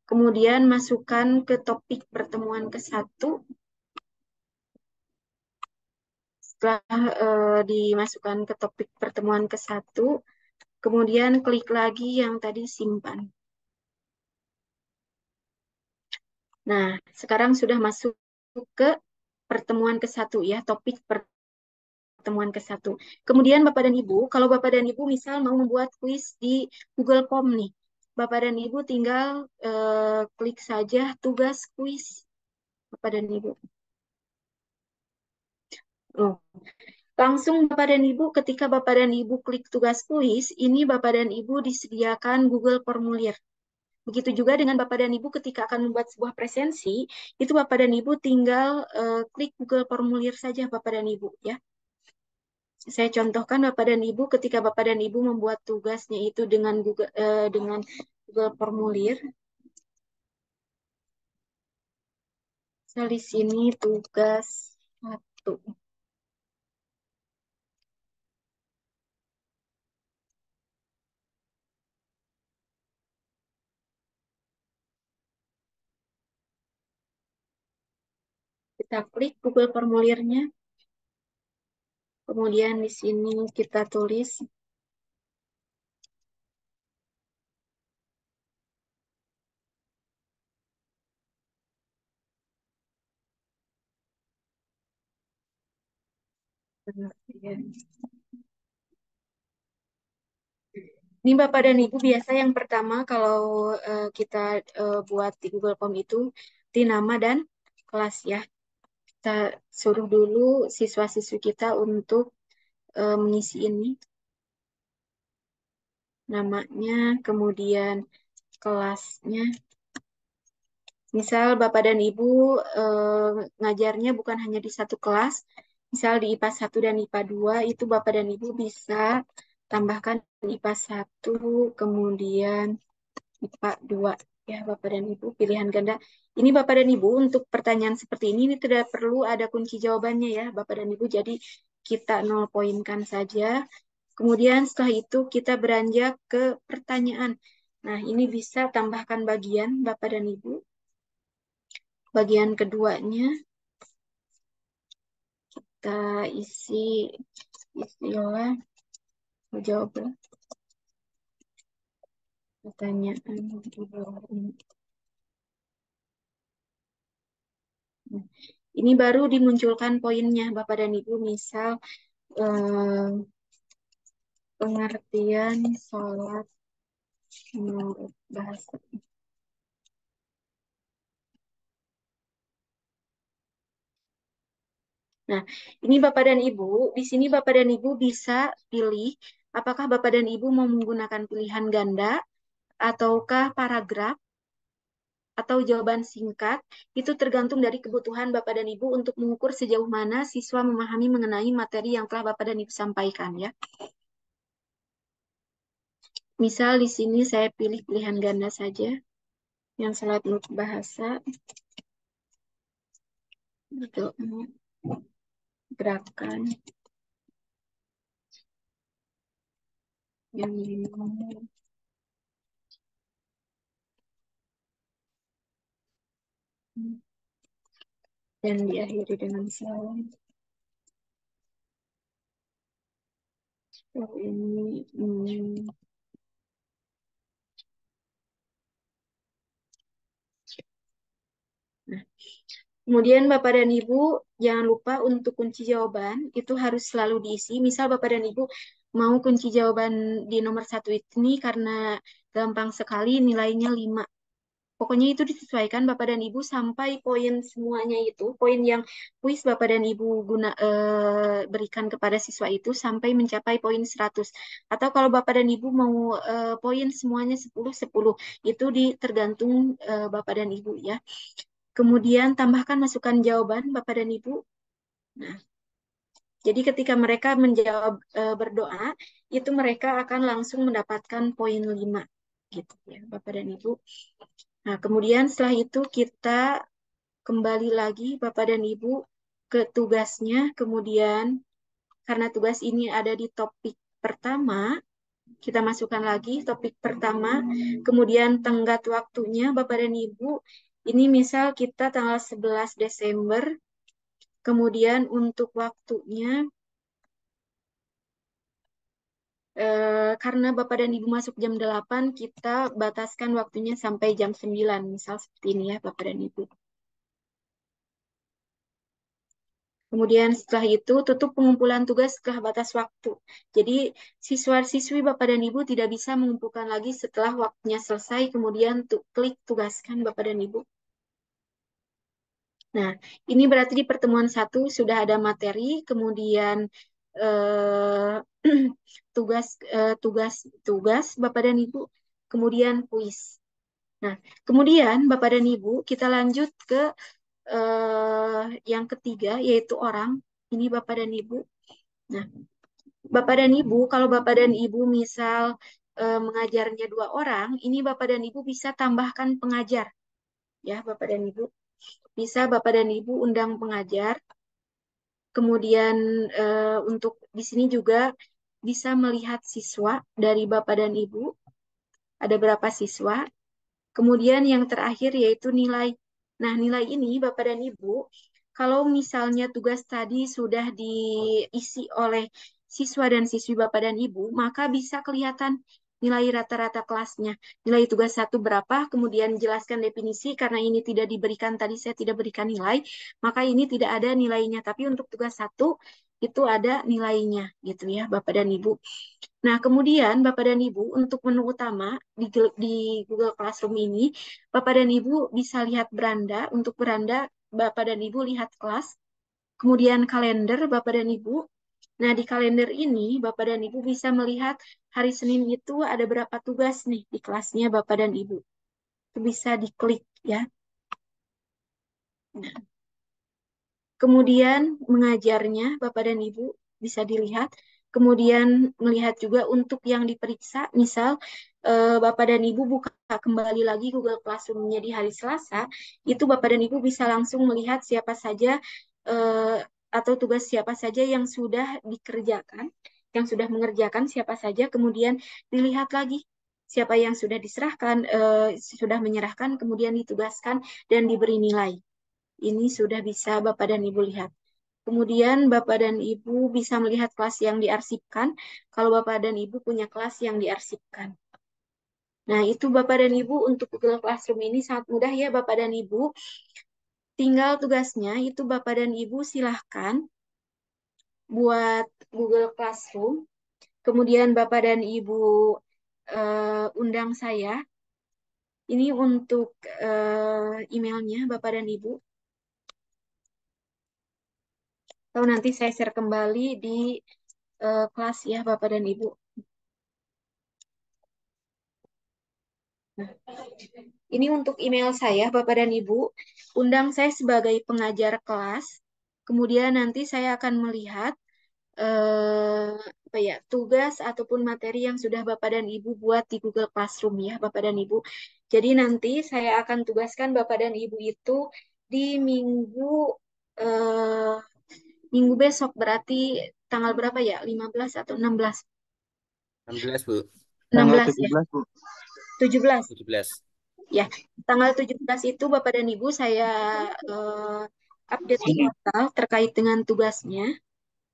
Kemudian masukkan ke topik pertemuan ke-1. Setelah dimasukkan ke topik pertemuan ke-1, kemudian klik lagi yang tadi simpan. Nah, sekarang sudah masuk ke pertemuan ke-1 ya, topik pertemuan ke-1. Kemudian Bapak dan Ibu, kalau Bapak dan Ibu misal mau membuat kuis di Google Form nih, Bapak dan Ibu tinggal klik saja tugas kuis, Bapak dan Ibu. Oh, langsung Bapak dan Ibu, ketika Bapak dan Ibu klik tugas kuis, ini Bapak dan Ibu disediakan Google Formulir. Begitu juga dengan Bapak dan Ibu ketika akan membuat sebuah presensi, itu Bapak dan Ibu tinggal klik Google Formulir saja Bapak dan Ibu ya. Saya contohkan Bapak dan Ibu ketika Bapak dan Ibu membuat tugasnya itu dengan Google Formulir. Misal di sini tugas 1. Kita klik Google Formulirnya. Kemudian di sini kita tulis pengertian. Ini Bapak dan Ibu biasa yang pertama kalau kita buat di Google Form itu di nama dan kelas ya. Kita suruh dulu siswa-siswi kita untuk mengisi ini. Namanya, kemudian kelasnya. Misal Bapak dan Ibu ngajarnya bukan hanya di satu kelas, misal di IPA 1 dan IPA 2, itu Bapak dan Ibu bisa tambahkan IPA 1, kemudian IPA 2. Ya, Bapak dan Ibu, pilihan ganda. Ini Bapak dan Ibu, untuk pertanyaan seperti ini tidak perlu ada kunci jawabannya ya, Bapak dan Ibu. Jadi kita 0 poinkan saja. Kemudian setelah itu kita beranjak ke pertanyaan. Nah, ini bisa tambahkan bagian Bapak dan Ibu. Bagian keduanya kita isi istilah jawaban pertanyaan di bawah ini. Nah, ini baru dimunculkan poinnya Bapak dan Ibu, misal pengertian sholat menurut bahasa. Nah, ini Bapak dan Ibu, di sini Bapak dan Ibu bisa pilih apakah Bapak dan Ibu mau menggunakan pilihan ganda ataukah paragraf atau jawaban singkat. Itu tergantung dari kebutuhan Bapak dan Ibu untuk mengukur sejauh mana siswa memahami mengenai materi yang telah Bapak dan Ibu sampaikan ya. Misal di sini saya pilih pilihan ganda saja yang sholat menurut bahasa. Betul. Gerakan yang dimulai. Dan diakhiri dengan salam. Oh, ini Nah, kemudian Bapak dan Ibu jangan lupa untuk kunci jawaban itu harus selalu diisi. Misal Bapak dan Ibu mau kunci jawaban di nomor 1 ini karena gampang sekali nilainya 5. Pokoknya itu disesuaikan Bapak dan Ibu sampai poin semuanya itu, poin yang kuis Bapak dan Ibu berikan kepada siswa itu sampai mencapai poin 100. Atau kalau Bapak dan Ibu mau poin semuanya 10-10, itu tergantung Bapak dan Ibu ya. Kemudian tambahkan masukan jawaban Bapak dan Ibu. Nah, jadi ketika mereka menjawab berdoa, itu mereka akan langsung mendapatkan poin 5 gitu ya Bapak dan Ibu. Nah, kemudian setelah itu kita kembali lagi Bapak dan Ibu ke tugasnya, kemudian karena tugas ini ada di topik pertama, kita masukkan lagi topik pertama, kemudian tenggat waktunya Bapak dan Ibu, ini misal kita tanggal 11 Desember, kemudian untuk waktunya, karena Bapak dan Ibu masuk jam 8, kita bataskan waktunya sampai jam 9, misal seperti ini ya Bapak dan Ibu. Kemudian setelah itu tutup pengumpulan tugas setelah batas waktu. Jadi siswa-siswi Bapak dan Ibu tidak bisa mengumpulkan lagi setelah waktunya selesai, kemudian klik tugaskan Bapak dan Ibu. Nah, ini berarti di pertemuan 1 sudah ada materi, kemudian tugas Bapak dan Ibu, kemudian kuis. Nah, kemudian Bapak dan Ibu kita lanjut ke yang ketiga, yaitu orang. Ini Bapak dan Ibu. Nah, Bapak dan Ibu, kalau Bapak dan Ibu misal mengajarnya 2 orang, ini Bapak dan Ibu bisa tambahkan pengajar. Ya, Bapak dan Ibu. Bisa Bapak dan Ibu undang pengajar. Kemudian untuk di sini juga bisa melihat siswa dari Bapak dan Ibu. Ada berapa siswa. Kemudian yang terakhir yaitu nilai. Nah, nilai ini Bapak dan Ibu, kalau misalnya tugas tadi sudah diisi oleh siswa dan siswi Bapak dan Ibu, maka bisa kelihatan nilai rata-rata kelasnya. Nilai tugas 1 berapa, kemudian jelaskan definisi, karena ini tidak diberikan tadi, saya tidak berikan nilai, maka ini tidak ada nilainya. Tapi untuk tugas 1, itu ada nilainya, gitu ya Bapak dan Ibu. Nah, kemudian Bapak dan Ibu untuk menu utama di Google Classroom ini, Bapak dan Ibu bisa lihat beranda. Untuk beranda, Bapak dan Ibu lihat kelas. Kemudian kalender Bapak dan Ibu. Nah, di kalender ini Bapak dan Ibu bisa melihat hari Senin itu ada berapa tugas nih di kelasnya Bapak dan Ibu. Itu bisa diklik ya. Nah, kemudian mengajarnya Bapak dan Ibu bisa dilihat. Kemudian melihat juga untuk yang diperiksa, misal Bapak dan Ibu buka kembali lagi Google Classroom-nya di hari Selasa, itu Bapak dan Ibu bisa langsung melihat siapa saja atau tugas siapa saja yang sudah dikerjakan, yang sudah mengerjakan siapa saja, kemudian dilihat lagi siapa yang sudah diserahkan, sudah menyerahkan, kemudian ditugaskan dan diberi nilai. Ini sudah bisa Bapak dan Ibu lihat. Kemudian Bapak dan Ibu bisa melihat kelas yang diarsipkan. Kalau Bapak dan Ibu punya kelas yang diarsipkan. Nah, itu Bapak dan Ibu untuk Google Classroom ini sangat mudah ya Bapak dan Ibu. Tinggal tugasnya itu Bapak dan Ibu silahkan buat Google Classroom. Kemudian Bapak dan Ibu undang saya. Ini untuk emailnya Bapak dan Ibu. Atau nanti saya share kembali di kelas ya Bapak dan Ibu. Nah, ini untuk email saya Bapak dan Ibu. Undang saya sebagai pengajar kelas. Kemudian nanti saya akan melihat tugas ataupun materi yang sudah Bapak dan Ibu buat di Google Classroom ya Bapak dan Ibu. Jadi nanti saya akan tugaskan Bapak dan Ibu itu di minggu besok, berarti tanggal berapa ya? 15 atau 16? 16, Bu. 16 ya. 17, Bu. 17. 17. Ya, tanggal 17 itu Bapak dan Ibu saya update total terkait dengan tugasnya.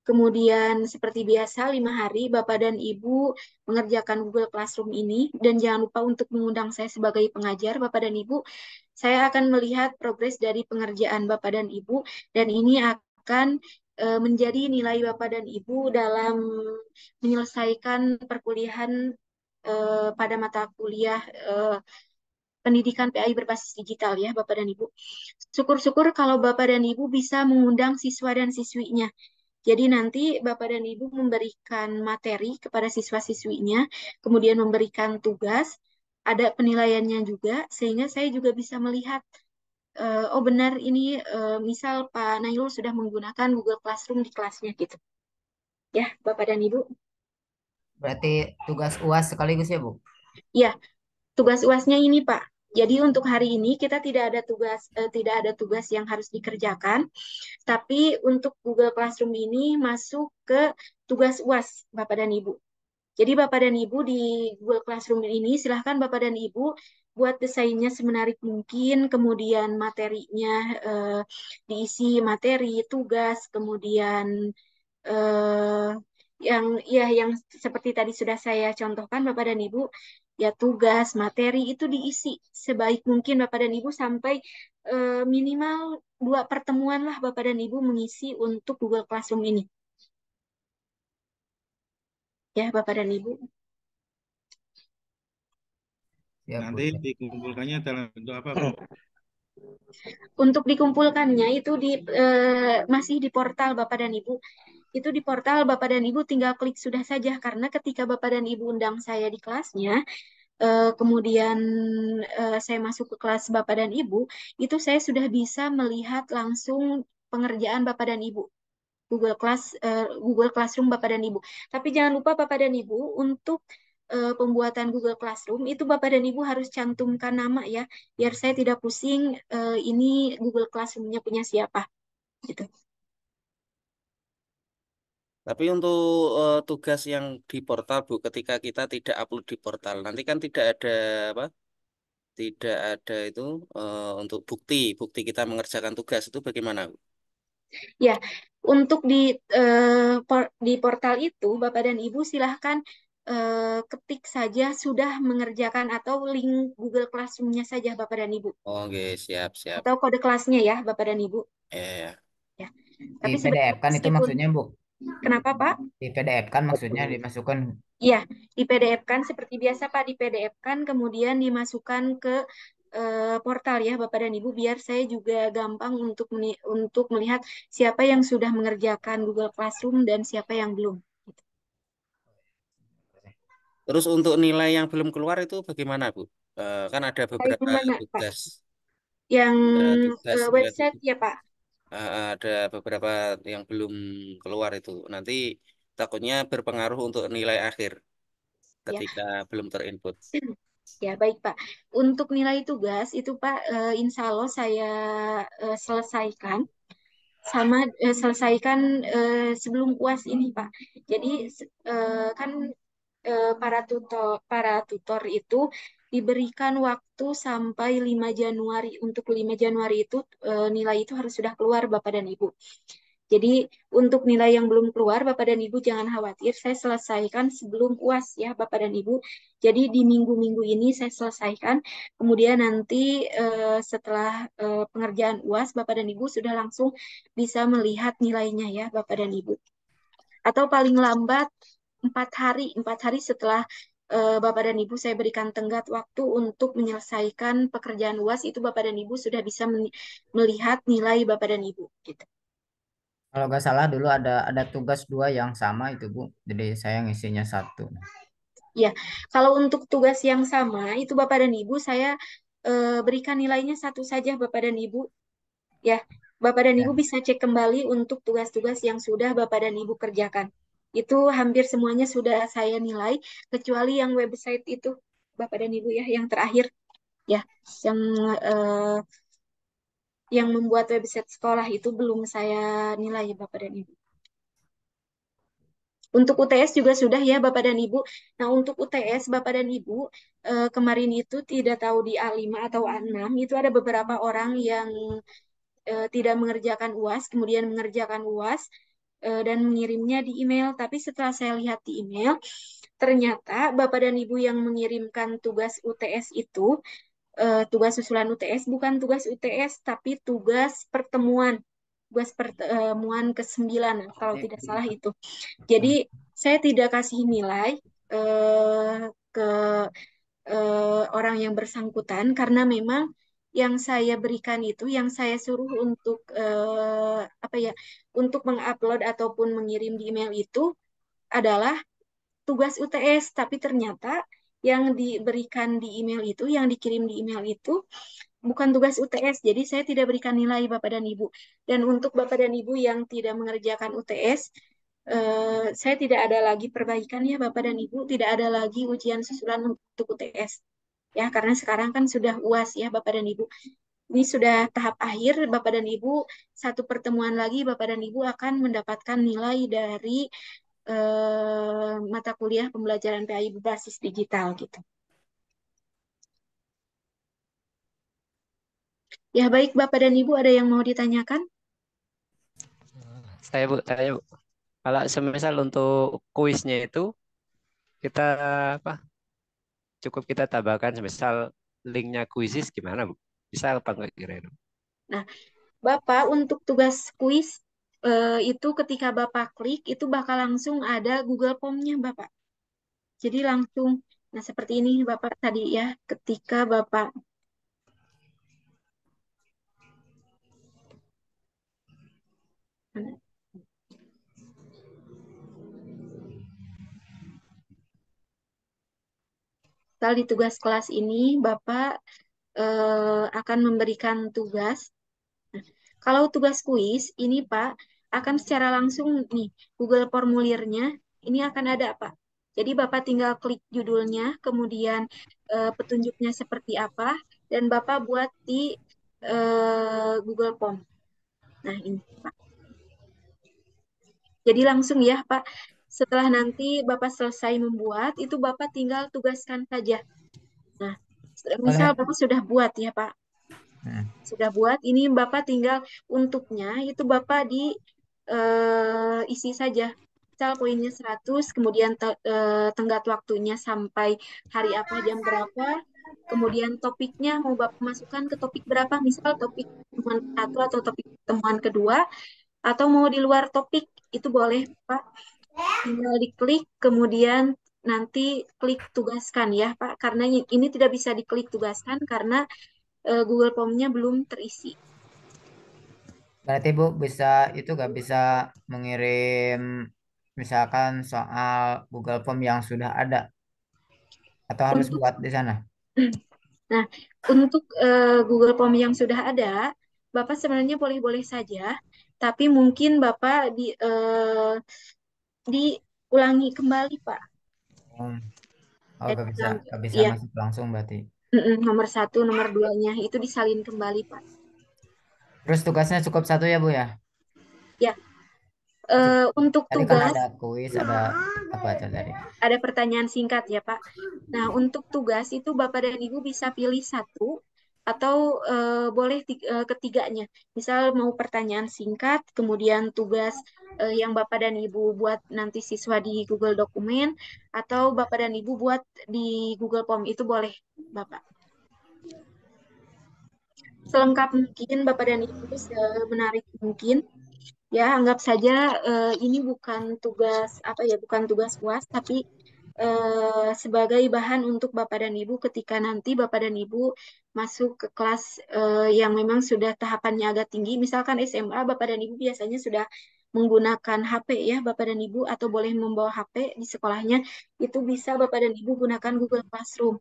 Kemudian seperti biasa 5 hari Bapak dan Ibu mengerjakan Google Classroom ini. Dan jangan lupa untuk mengundang saya sebagai pengajar Bapak dan Ibu. Saya akan melihat progres dari pengerjaan Bapak dan Ibu. Dan ini akan menjadi nilai Bapak dan Ibu dalam menyelesaikan perkuliahan pada mata kuliah pendidikan PAI berbasis digital ya Bapak dan Ibu. Syukur-syukur kalau Bapak dan Ibu bisa mengundang siswa dan siswinya. Jadi nanti Bapak dan Ibu memberikan materi kepada siswa-siswinya, kemudian memberikan tugas, ada penilaiannya juga, sehingga saya juga bisa melihat, oh benar ini misal Pak Nailul sudah menggunakan Google Classroom di kelasnya gitu. Ya, Bapak dan Ibu. Berarti tugas UAS sekaligus ya, Bu? Ya, tugas UASnya ini Pak. Jadi untuk hari ini kita tidak ada tugas yang harus dikerjakan, tapi untuk Google Classroom ini masuk ke tugas UAS Bapak dan Ibu. Jadi Bapak dan Ibu di Google Classroom ini silahkan Bapak dan Ibu buat desainnya semenarik mungkin, kemudian materinya diisi materi, tugas, kemudian eh, yang seperti tadi sudah saya contohkan Bapak dan Ibu, ya tugas, materi itu diisi sebaik mungkin Bapak dan Ibu sampai minimal 2 pertemuan lah Bapak dan Ibu mengisi untuk Google Classroom ini. Ya Bapak dan Ibu. Ya, Bu. Nanti dikumpulkannya dalam bentuk apa, Bu? Untuk dikumpulkannya itu masih di portal Bapak dan Ibu. Itu di portal Bapak dan Ibu tinggal klik sudah saja karena ketika Bapak dan Ibu undang saya di kelasnya, kemudian saya masuk ke kelas Bapak dan Ibu, itu saya sudah bisa melihat langsung pengerjaan Bapak dan Ibu. Google Classroom Bapak dan Ibu. Tapi jangan lupa Bapak dan Ibu untuk pembuatan Google Classroom itu Bapak dan Ibu harus cantumkan nama ya, biar saya tidak pusing ini Google Classroom-nya punya siapa gitu. Tapi untuk tugas yang di portal, Bu, ketika kita tidak upload di portal, nanti kan tidak ada apa? Tidak ada itu untuk bukti kita mengerjakan tugas itu bagaimana, Bu? Ya, untuk di portal itu Bapak dan Ibu silahkan ketik saja sudah mengerjakan atau link Google Classroom-nya saja Bapak dan Ibu. Oke, siap. Atau kode kelasnya ya Bapak dan Ibu. Ya. Ya. Di Tapi PDF sebenarnya kan itu meskipun maksudnya, Bu? kenapa Pak? Di PDF kan maksudnya dimasukkan. Iya, di PDF kan seperti biasa Pak, di PDF kan kemudian dimasukkan ke portal ya Bapak dan Ibu biar saya juga gampang untuk melihat siapa yang sudah mengerjakan Google Classroom dan siapa yang belum. Terus untuk nilai yang belum keluar itu bagaimana, Bu? Kan ada Kayak beberapa gimana Pak? tugas, Yang nilai website ya Pak? ada beberapa yang belum keluar itu. Nanti takutnya berpengaruh untuk nilai akhir Ya. ketika belum terinput. Ya, baik Pak. Untuk nilai tugas itu Pak, insya Allah saya selesaikan sebelum UAS ini Pak. Jadi kan para tutor itu diberikan waktu sampai 5 Januari. Untuk 5 Januari itu nilai itu harus sudah keluar Bapak dan Ibu. Jadi untuk nilai yang belum keluar Bapak dan Ibu jangan khawatir, saya selesaikan sebelum UAS ya Bapak dan Ibu. Jadi di minggu-minggu ini saya selesaikan, kemudian nanti setelah pengerjaan UAS Bapak dan Ibu sudah langsung bisa melihat nilainya ya Bapak dan Ibu. Atau paling lambat 4 hari setelah Bapak dan Ibu saya berikan tenggat waktu untuk menyelesaikan pekerjaan UAS itu Bapak dan Ibu sudah bisa melihat nilai Bapak dan Ibu gitu. Kalau nggak salah dulu ada tugas 2 yang sama itu, Bu. Jadi saya ngisinya 1. Ya, kalau untuk tugas yang sama itu Bapak dan Ibu saya berikan nilainya 1 saja Bapak dan Ibu. Ya, Bapak dan Ibu Ya. bisa cek kembali untuk tugas-tugas yang sudah Bapak dan Ibu kerjakan. Itu hampir semuanya sudah saya nilai kecuali yang website itu Bapak dan Ibu ya yang terakhir ya yang eh, yang membuat website sekolah itu belum saya nilai Bapak dan Ibu. Untuk UTS juga sudah ya Bapak dan Ibu. Nah, untuk UTS Bapak dan Ibu kemarin itu tidak tahu di A5 atau A6 itu ada beberapa orang yang tidak mengerjakan UAS, kemudian mengerjakan UAS dan mengirimnya di email. Tapi setelah saya lihat di email, ternyata Bapak dan Ibu yang mengirimkan tugas UTS itu, tugas susulan UTS bukan tugas UTS, tapi tugas pertemuan. Tugas pertemuan ke-9, kalau tidak salah itu. Jadi saya tidak kasih nilai ke orang yang bersangkutan karena memang yang saya berikan itu, yang saya suruh untuk apa ya, untuk mengupload ataupun mengirim di email itu adalah tugas UTS, tapi ternyata yang diberikan di email itu, yang dikirim di email itu bukan tugas UTS, jadi saya tidak berikan nilai Bapak dan Ibu. Dan untuk Bapak dan Ibu yang tidak mengerjakan UTS, saya tidak ada lagi perbaikan ya Bapak dan Ibu, tidak ada lagi ujian susulan untuk UTS. ya, karena sekarang kan sudah UAS ya Bapak dan Ibu. Ini sudah tahap akhir, Bapak dan Ibu. Satu pertemuan lagi, Bapak dan Ibu akan mendapatkan nilai dari mata kuliah pembelajaran PAI berbasis digital gitu. Ya baik, Bapak dan Ibu, ada yang mau ditanyakan? Saya Bu, tanya Bu. Kalau semisal untuk kuisnya itu kita apa? Cukup kita tambahkan semisal linknya kuisis gimana Bu? Bisa apa enggak kira-kira? Nah, Bapak untuk tugas kuis itu ketika Bapak klik itu bakal langsung ada Google Form-nya Bapak. Jadi langsung, nah seperti ini Bapak tadi ya, ketika Bapak misal di tugas kelas ini Bapak akan memberikan tugas. Nah, kalau tugas kuis ini Pak akan secara langsung nih Google formulirnya ini akan ada Pak. Jadi Bapak tinggal klik judulnya, kemudian petunjuknya seperti apa, dan Bapak buat di Google Form. Nah ini Pak. Jadi langsung ya Pak, setelah nanti Bapak selesai membuat, itu Bapak tinggal tugaskan saja. Nah, misal Boleh. Bapak sudah buat ya Pak. Sudah buat, ini Bapak tinggal untuknya, itu Bapak di isi saja. Misal poinnya 100, kemudian tenggat waktunya sampai hari apa, jam berapa, kemudian topiknya mau Bapak masukkan ke topik berapa, misal topik temuan satu atau topik temuan kedua, atau mau di luar topik, itu boleh Pak. Tinggal diklik, kemudian nanti klik tugaskan ya Pak, karena ini tidak bisa diklik tugaskan karena Google Form-nya belum terisi. Berarti Bu bisa itu gak bisa mengirim misalkan soal Google Form yang sudah ada atau harus buat di sana? Nah, untuk Google Form yang sudah ada, Bapak sebenarnya boleh-boleh saja, tapi mungkin Bapak diulangi kembali, Pak. Oh, Jadi gak bisa iya, masuk langsung berarti. nomor 1, nomor 2-nya itu disalin kembali, Pak. Terus tugasnya cukup 1 ya Bu ya? Ya, untuk Tadi kan tugas ada kuis, ada apa aja tadi? ada pertanyaan singkat ya Pak. Nah, untuk tugas itu Bapak dan Ibu bisa pilih satu atau boleh ketiganya. Misal mau pertanyaan singkat, kemudian tugas yang Bapak dan Ibu buat nanti siswa di Google Dokumen, atau Bapak dan Ibu buat di Google Form, itu boleh Bapak. Selengkap mungkin Bapak dan Ibu, semenarik mungkin. Ya, anggap saja ini bukan tugas apa ya, bukan tugas UAS, tapi sebagai bahan untuk Bapak dan Ibu ketika nanti Bapak dan Ibu masuk ke kelas yang memang sudah tahapannya agak tinggi. Misalkan SMA, Bapak dan Ibu biasanya sudah menggunakan HP ya, Bapak dan Ibu, atau boleh membawa HP di sekolahnya, itu bisa Bapak dan Ibu gunakan Google Classroom.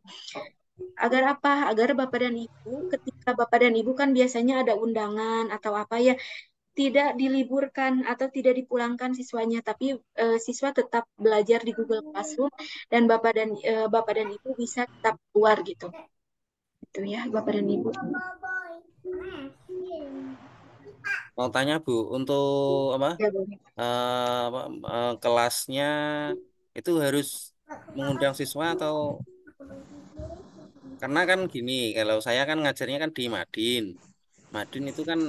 Agar apa? Agar Bapak dan Ibu, ketika Bapak dan Ibu kan biasanya ada undangan atau apa ya, tidak diliburkan atau tidak dipulangkan siswanya, tapi siswa tetap belajar di Google Classroom dan Bapak dan Ibu bisa tetap keluar gitu. Itu ya Bapak dan Ibu. Mau tanya Bu, untuk apa? Ya, boleh. Kelasnya itu harus mengundang siswa atau karena kan gini, kalau saya kan ngajarnya kan di Madin. Madin itu kan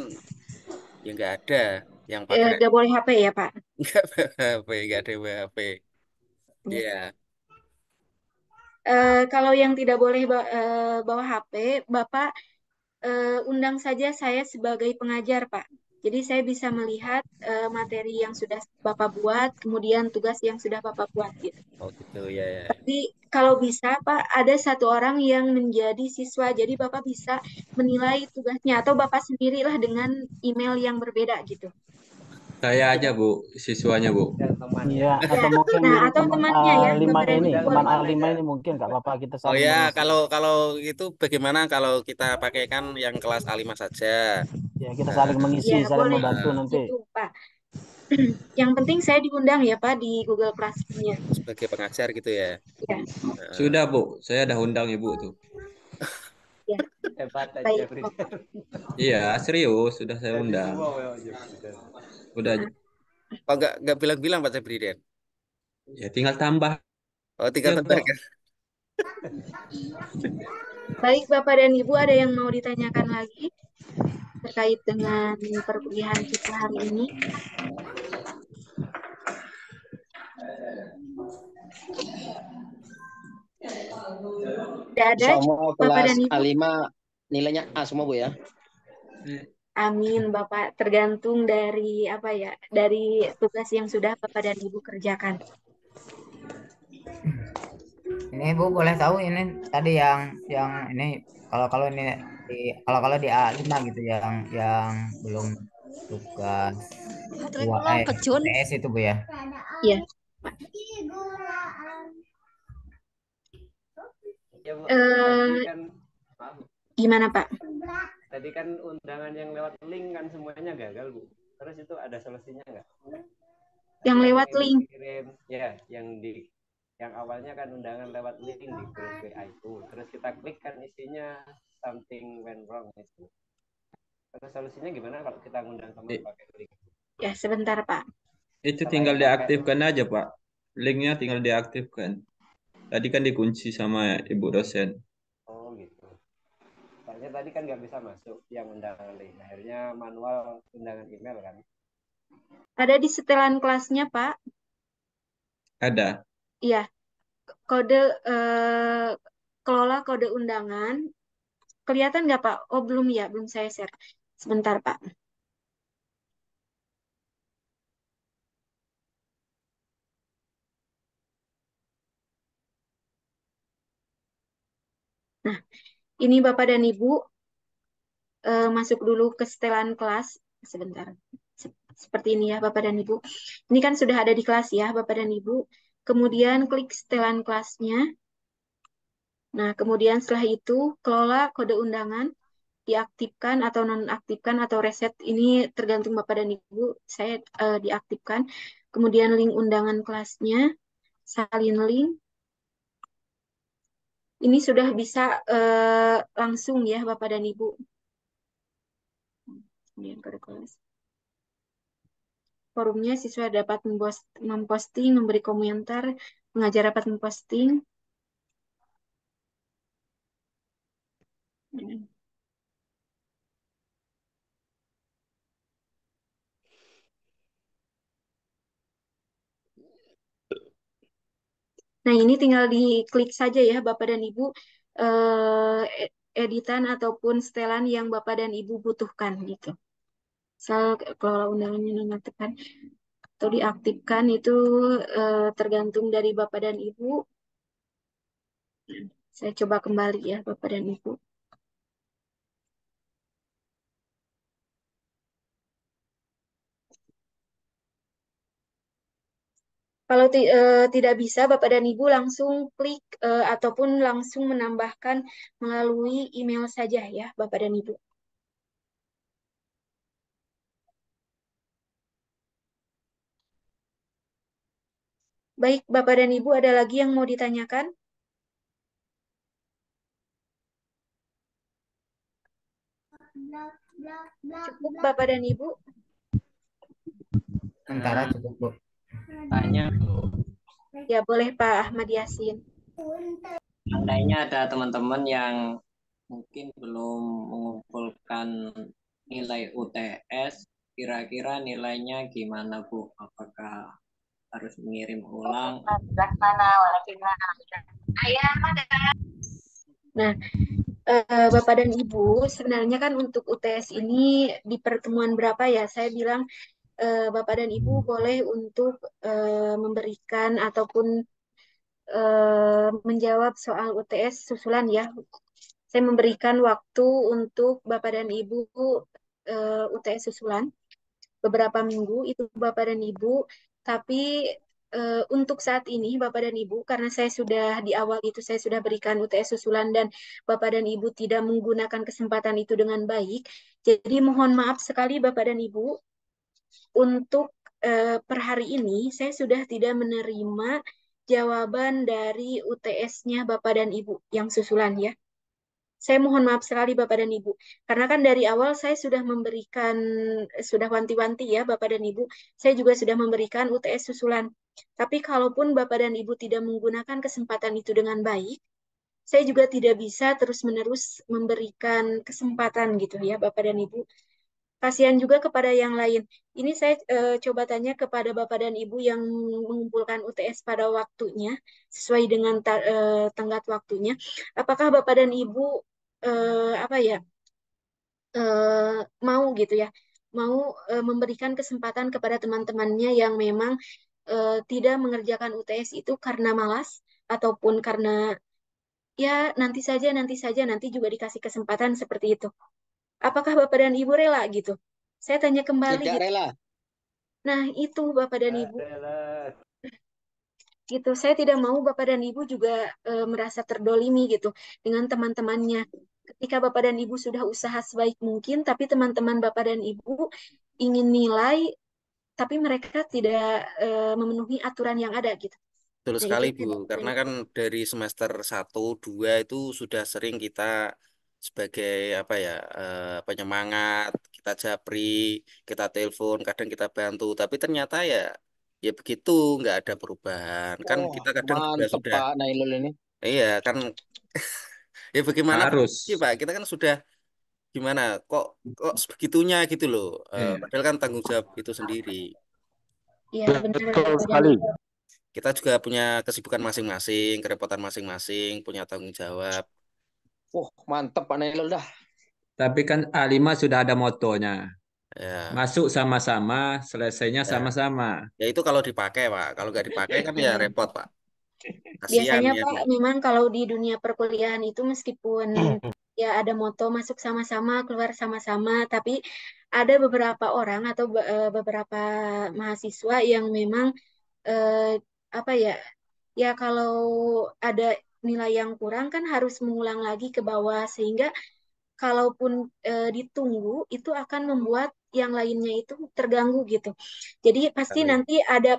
ya nggak ada yang pakai Nggak boleh HP ya Pak? nggak HP, nggak ada HP. Iya. Kalau yang tidak boleh bawa HP, Bapak undang saja saya sebagai pengajar, Pak. Jadi saya bisa melihat materi yang sudah Bapak buat, kemudian tugas yang sudah Bapak buat gitu. Oh gitu ya ya. Tapi kalau bisa, Pak, ada satu orang yang menjadi siswa, jadi Bapak bisa menilai tugasnya atau Bapak sendirilah dengan email yang berbeda gitu. Saya aja Bu, siswanya Bu. Iya, atau mungkin Nah, atau teman temannya ya, A5 Bapak dan ini, Ibu teman boleh. A5 ini mungkin nggak apa-apa kita Oh saling ya, mengisi. kalau itu bagaimana kalau kita pakaikan yang kelas A5 saja? Ya, kita saling mengisi, Ya, saling boleh membantu nanti. gitu, Pak. Yang penting saya diundang ya Pak di Google Classroom-nya. Sebagai pengajar gitu ya. Ya. Sudah Bu, saya udah undang Ibu tuh. Hebat aja Baik, Frida. Bapak. Iya, serius, sudah saya Jadi undang. semua aja Frida. Udah, Oh, nggak bilang-bilang Pak Febriden. ya tinggal tambah Oh, tinggal aja kok. tambahkan. Baik, Bapak dan Ibu, ada yang mau ditanyakan lagi terkait dengan perkuliahan kita hari ini? Tidak ada, Semua Bapak kelas dan Ibu? A5 nilainya A semua Bu ya. Amin, Bapak. Tergantung dari apa ya? Dari tugas yang sudah Bapak dan Ibu kerjakan. Ini Bu boleh tahu ini tadi yang ini kalau ini kalau di A5 gitu yang belum tugas UTS itu Bu ya. Iya. Ya Bu, Eh, tadi kan maaf, gimana Pak? tadi kan undangan yang lewat link kan semuanya gagal Bu. Terus itu ada solusinya nggak? Yang Tadi kan lewat Ibu link. kirim, ya yang awalnya kan undangan lewat link di grup WA itu. Terus kita klik kan isinya something went wrong itu. Terus solusinya gimana kalau kita ngundang teman pakai link? Ya, sebentar Pak. Itu Selain tinggal pakai diaktifkan aja, Pak. Linknya tinggal diaktifkan. Tadi kan dikunci sama Ibu dosen. oh gitu. Soalnya tadi kan nggak bisa masuk yang undangan link. Akhirnya manual undangan email kan. Ada di setelan kelasnya Pak. Ada. Iya. Kode kelola kode undangan. Kelihatan nggak Pak? Oh belum ya, belum saya share. Sebentar Pak. Nah, ini Bapak dan Ibu masuk dulu ke setelan kelas. Sebentar. Seperti ini ya Bapak dan Ibu. Ini kan sudah ada di kelas ya Bapak dan Ibu. Kemudian klik setelan kelasnya. Nah, kemudian setelah itu kelola kode undangan, diaktifkan atau nonaktifkan atau reset. Ini tergantung Bapak dan Ibu. Saya diaktifkan. Kemudian link undangan kelasnya, salin link. Ini sudah bisa langsung ya Bapak dan Ibu. Kemudian kode kelas. Forumnya siswa dapat memposting, memberi komentar, pengajar dapat memposting. Nah, ini tinggal diklik saja ya Bapak dan Ibu editan ataupun setelan yang Bapak dan Ibu butuhkan gitu. Misal kelola undangannya nonaktifkan atau diaktifkan itu tergantung dari Bapak dan Ibu. Saya coba kembali ya Bapak dan Ibu. Kalau tidak bisa, Bapak dan Ibu langsung klik ataupun langsung menambahkan melalui email saja ya, Bapak dan Ibu. Baik, Bapak dan Ibu, ada lagi yang mau ditanyakan? Cukup, Bapak dan Ibu? Sementara cukup Bu. Tanya, Ya, boleh Pak Ahmad Yasin. seandainya ada teman-teman yang mungkin belum mengumpulkan nilai UTS, kira-kira nilainya gimana Bu? Apakah harus mengirim ulang? Nah, Bapak dan Ibu, sebenarnya kan untuk UTS ini di pertemuan berapa ya? Saya bilang Bapak dan Ibu boleh untuk memberikan ataupun menjawab soal UTS susulan ya. Saya memberikan waktu untuk Bapak dan Ibu UTS susulan beberapa minggu itu Bapak dan Ibu. Tapi untuk saat ini Bapak dan Ibu, karena saya sudah di awal itu saya sudah berikan UTS susulan dan Bapak dan Ibu tidak menggunakan kesempatan itu dengan baik. Jadi mohon maaf sekali Bapak dan Ibu, untuk per hari ini saya sudah tidak menerima jawaban dari UTS-nya Bapak dan Ibu yang susulan ya. Saya mohon maaf sekali Bapak dan Ibu, karena kan dari awal saya sudah sudah wanti-wanti ya Bapak dan Ibu, saya juga sudah memberikan UTS susulan. Tapi kalaupun Bapak dan Ibu tidak menggunakan kesempatan itu dengan baik, saya juga tidak bisa terus-menerus memberikan kesempatan gitu ya Bapak dan Ibu. Kasihan juga kepada yang lain. Ini saya coba tanya kepada Bapak dan Ibu yang mengumpulkan UTS pada waktunya, sesuai dengan tenggat waktunya. Apakah Bapak dan Ibu apa ya mau gitu ya, mau memberikan kesempatan kepada teman-temannya yang memang tidak mengerjakan UTS itu karena malas ataupun karena ya nanti saja, nanti juga dikasih kesempatan seperti itu. Apakah Bapak dan Ibu rela gitu? Saya tanya kembali Tidak gitu. rela. Nah, itu Bapak dan Ibu. Gitu. Saya tidak mau Bapak dan Ibu juga merasa terdolimi gitu dengan teman-temannya. Ketika Bapak dan Ibu sudah usaha sebaik mungkin, tapi teman-teman Bapak dan Ibu ingin nilai, tapi mereka tidak memenuhi aturan yang ada gitu. Betul Nah, itu sekali, sih Bu. Bapak dan Karena Ibu. kan dari semester 1, 2 itu sudah sering kita sebagai apa ya, penyemangat, kita japri, kita telepon, kadang kita bantu. Tapi ternyata ya ya begitu, nggak ada perubahan. Kan Oh, kita kadang juga mantep sudah, Pak Nailul ini. iya kan, ya bagaimanapun Harus. sih, Pak, kita kan sudah gimana, kok kok sebegitunya gitu loh. Iya. Padahal kan tanggung jawab itu sendiri. Iya, benar Betul Bapak dan sekali. Ibu. Kita juga punya kesibukan masing-masing, kerepotan masing-masing, punya tanggung jawab. Mantep Pak Nailul dah. Tapi kan A5 sudah ada motonya. Ya, Masuk sama-sama, selesainya ya, sama-sama. ya itu kalau dipakai, Pak. Kalau nggak dipakai kan ya repot, Pak. Kasihan Biasanya ya. Pak, memang kalau di dunia perkuliahan itu meskipun ya ada moto masuk sama-sama, keluar sama-sama, tapi ada beberapa orang atau beberapa mahasiswa yang memang eh, apa ya, ya kalau ada nilai yang kurang kan harus mengulang lagi ke bawah sehingga kalaupun ditunggu itu akan membuat yang lainnya itu terganggu gitu. Jadi pasti Sekali. nanti ada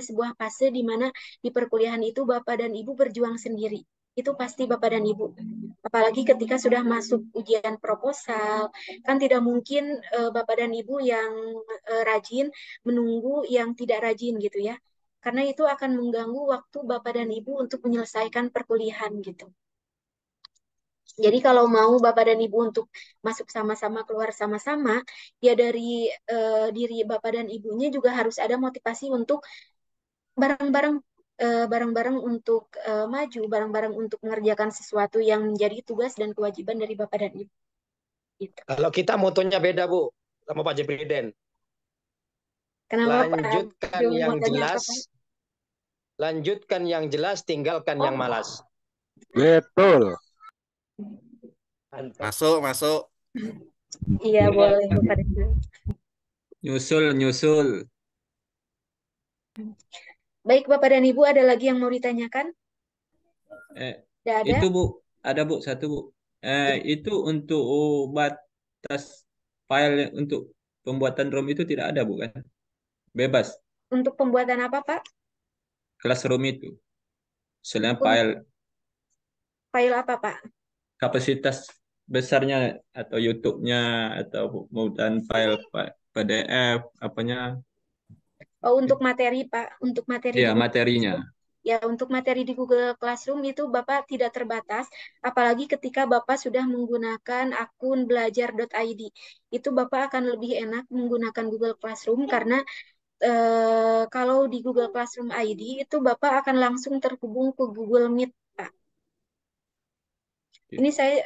sebuah fase di mana di perkuliahan itu Bapak dan Ibu berjuang sendiri. Itu pasti Bapak dan Ibu. Apalagi ketika sudah masuk ujian proposal, kan tidak mungkin Bapak dan Ibu yang rajin menunggu yang tidak rajin gitu ya. Karena itu akan mengganggu waktu Bapak dan Ibu untuk menyelesaikan perkuliahan gitu. Jadi kalau mau Bapak dan Ibu untuk masuk sama-sama, keluar sama-sama, ya dari diri Bapak dan Ibunya juga harus ada motivasi untuk bareng-bareng bareng-bareng untuk maju, bareng-bareng untuk mengerjakan sesuatu yang menjadi tugas dan kewajiban dari Bapak dan Ibu. Gitu. Kalau kita motonya beda, Bu, sama Pak Jepriden. Kenapa Pak? Lanjutkan yang Motonya apa, jelas, Pak? lanjutkan yang jelas, tinggalkan yang malas. Betul. Masuk, masuk. Iya, boleh Bapak dan Ibu. Nyusul, nyusul. Baik Bapak dan Ibu, ada lagi yang mau ditanyakan? Tidak ada? Itu Bu, ada Bu, satu Bu. Itu untuk batas file untuk pembuatan ROM itu tidak ada Bu kan? Bebas. Untuk pembuatan apa Pak? Classroom itu. Selain Untuk file file apa Pak? kapasitas besarnya atau YouTube-nya atau pembuatan file PDF apanya? Oh, untuk materi Pak, untuk materi Ya, di Google materinya. Classroom. Ya, untuk materi di Google Classroom itu Bapak tidak terbatas, apalagi ketika Bapak sudah menggunakan akun belajar.id. Itu Bapak akan lebih enak menggunakan Google Classroom karena kalau di Google Classroom ID itu Bapak akan langsung terhubung ke Google Meet, Pak. Ini saya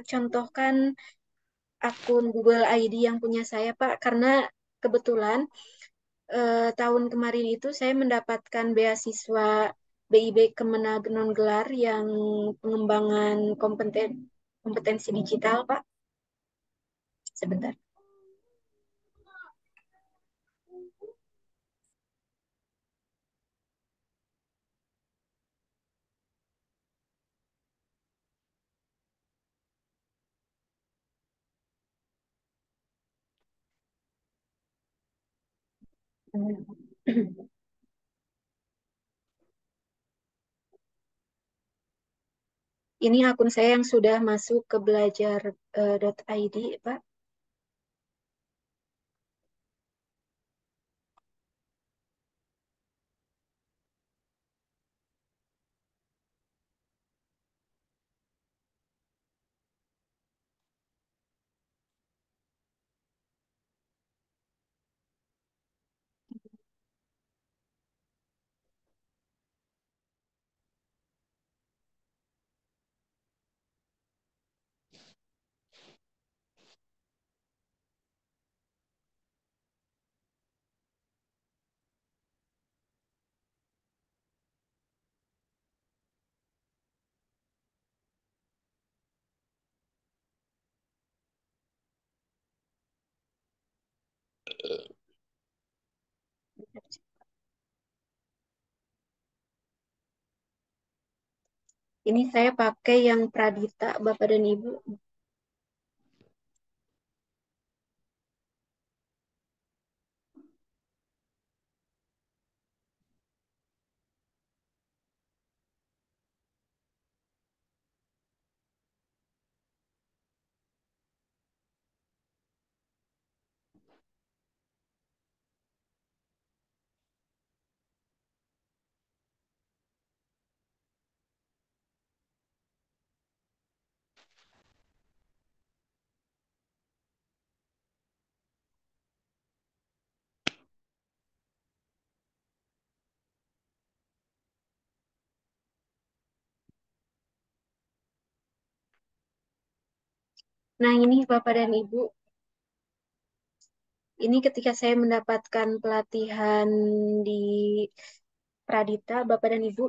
contohkan akun Google ID yang punya saya, Pak, karena kebetulan tahun kemarin itu saya mendapatkan beasiswa BIB Kemenag non-gelar yang pengembangan kompetensi digital, Pak. Sebentar. Ini akun saya yang sudah masuk ke belajar.id, Pak. Ini saya pakai yang Pradita, Bapak dan Ibu. Nah, ini Bapak dan Ibu. Ini ketika saya mendapatkan pelatihan di Pradita, Bapak dan Ibu.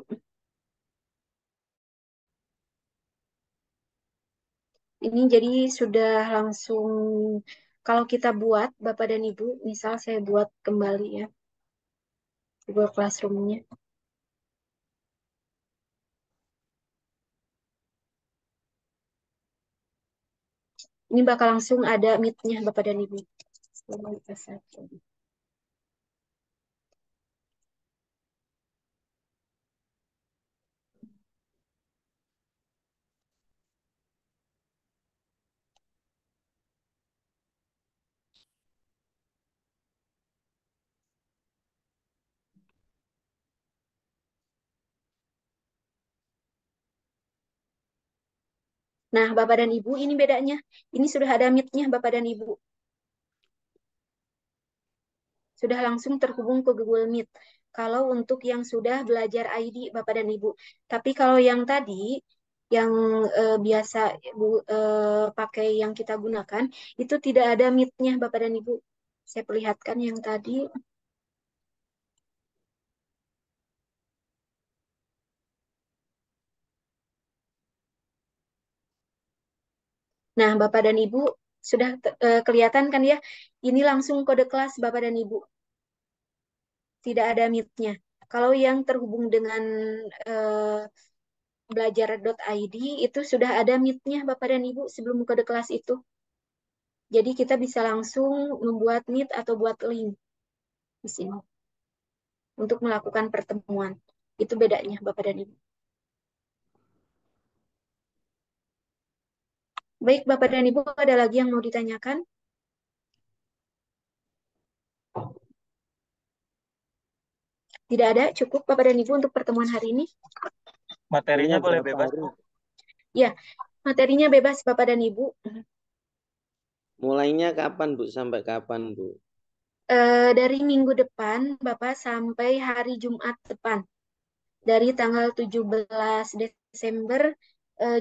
Ini jadi sudah langsung, kalau kita buat, Bapak dan Ibu, misal saya buat kembali ya, Google Classroom-nya. Ini bakal langsung ada meet-nya Bapak dan Ibu. Nah, Bapak dan Ibu, ini bedanya. Ini sudah ada meet-nya Bapak dan Ibu. Sudah langsung terhubung ke Google Meet. Kalau untuk yang sudah belajar ID Bapak dan Ibu. Tapi kalau yang tadi, yang biasa pakai yang kita gunakan, itu tidak ada Meet-nya Bapak dan Ibu. Saya perlihatkan yang tadi. Nah, Bapak dan Ibu sudah kelihatan kan ya? Ini langsung kode kelas Bapak dan Ibu. Tidak ada meet-nya. Kalau yang terhubung dengan belajar.id itu sudah ada meet-nya Bapak dan Ibu sebelum kode kelas itu. Jadi kita bisa langsung membuat meet atau buat link di sini untuk melakukan pertemuan. Itu bedanya Bapak dan Ibu. Baik Bapak dan Ibu, ada lagi yang mau ditanyakan? Tidak ada, cukup Bapak dan Ibu untuk pertemuan hari ini. Materinya boleh bebas, Bu? Ya, materinya bebas Bapak dan Ibu. Mulainya kapan, Bu? Sampai kapan, Bu? Dari minggu depan, Bapak, sampai hari Jumat depan. Dari tanggal 17 Desember,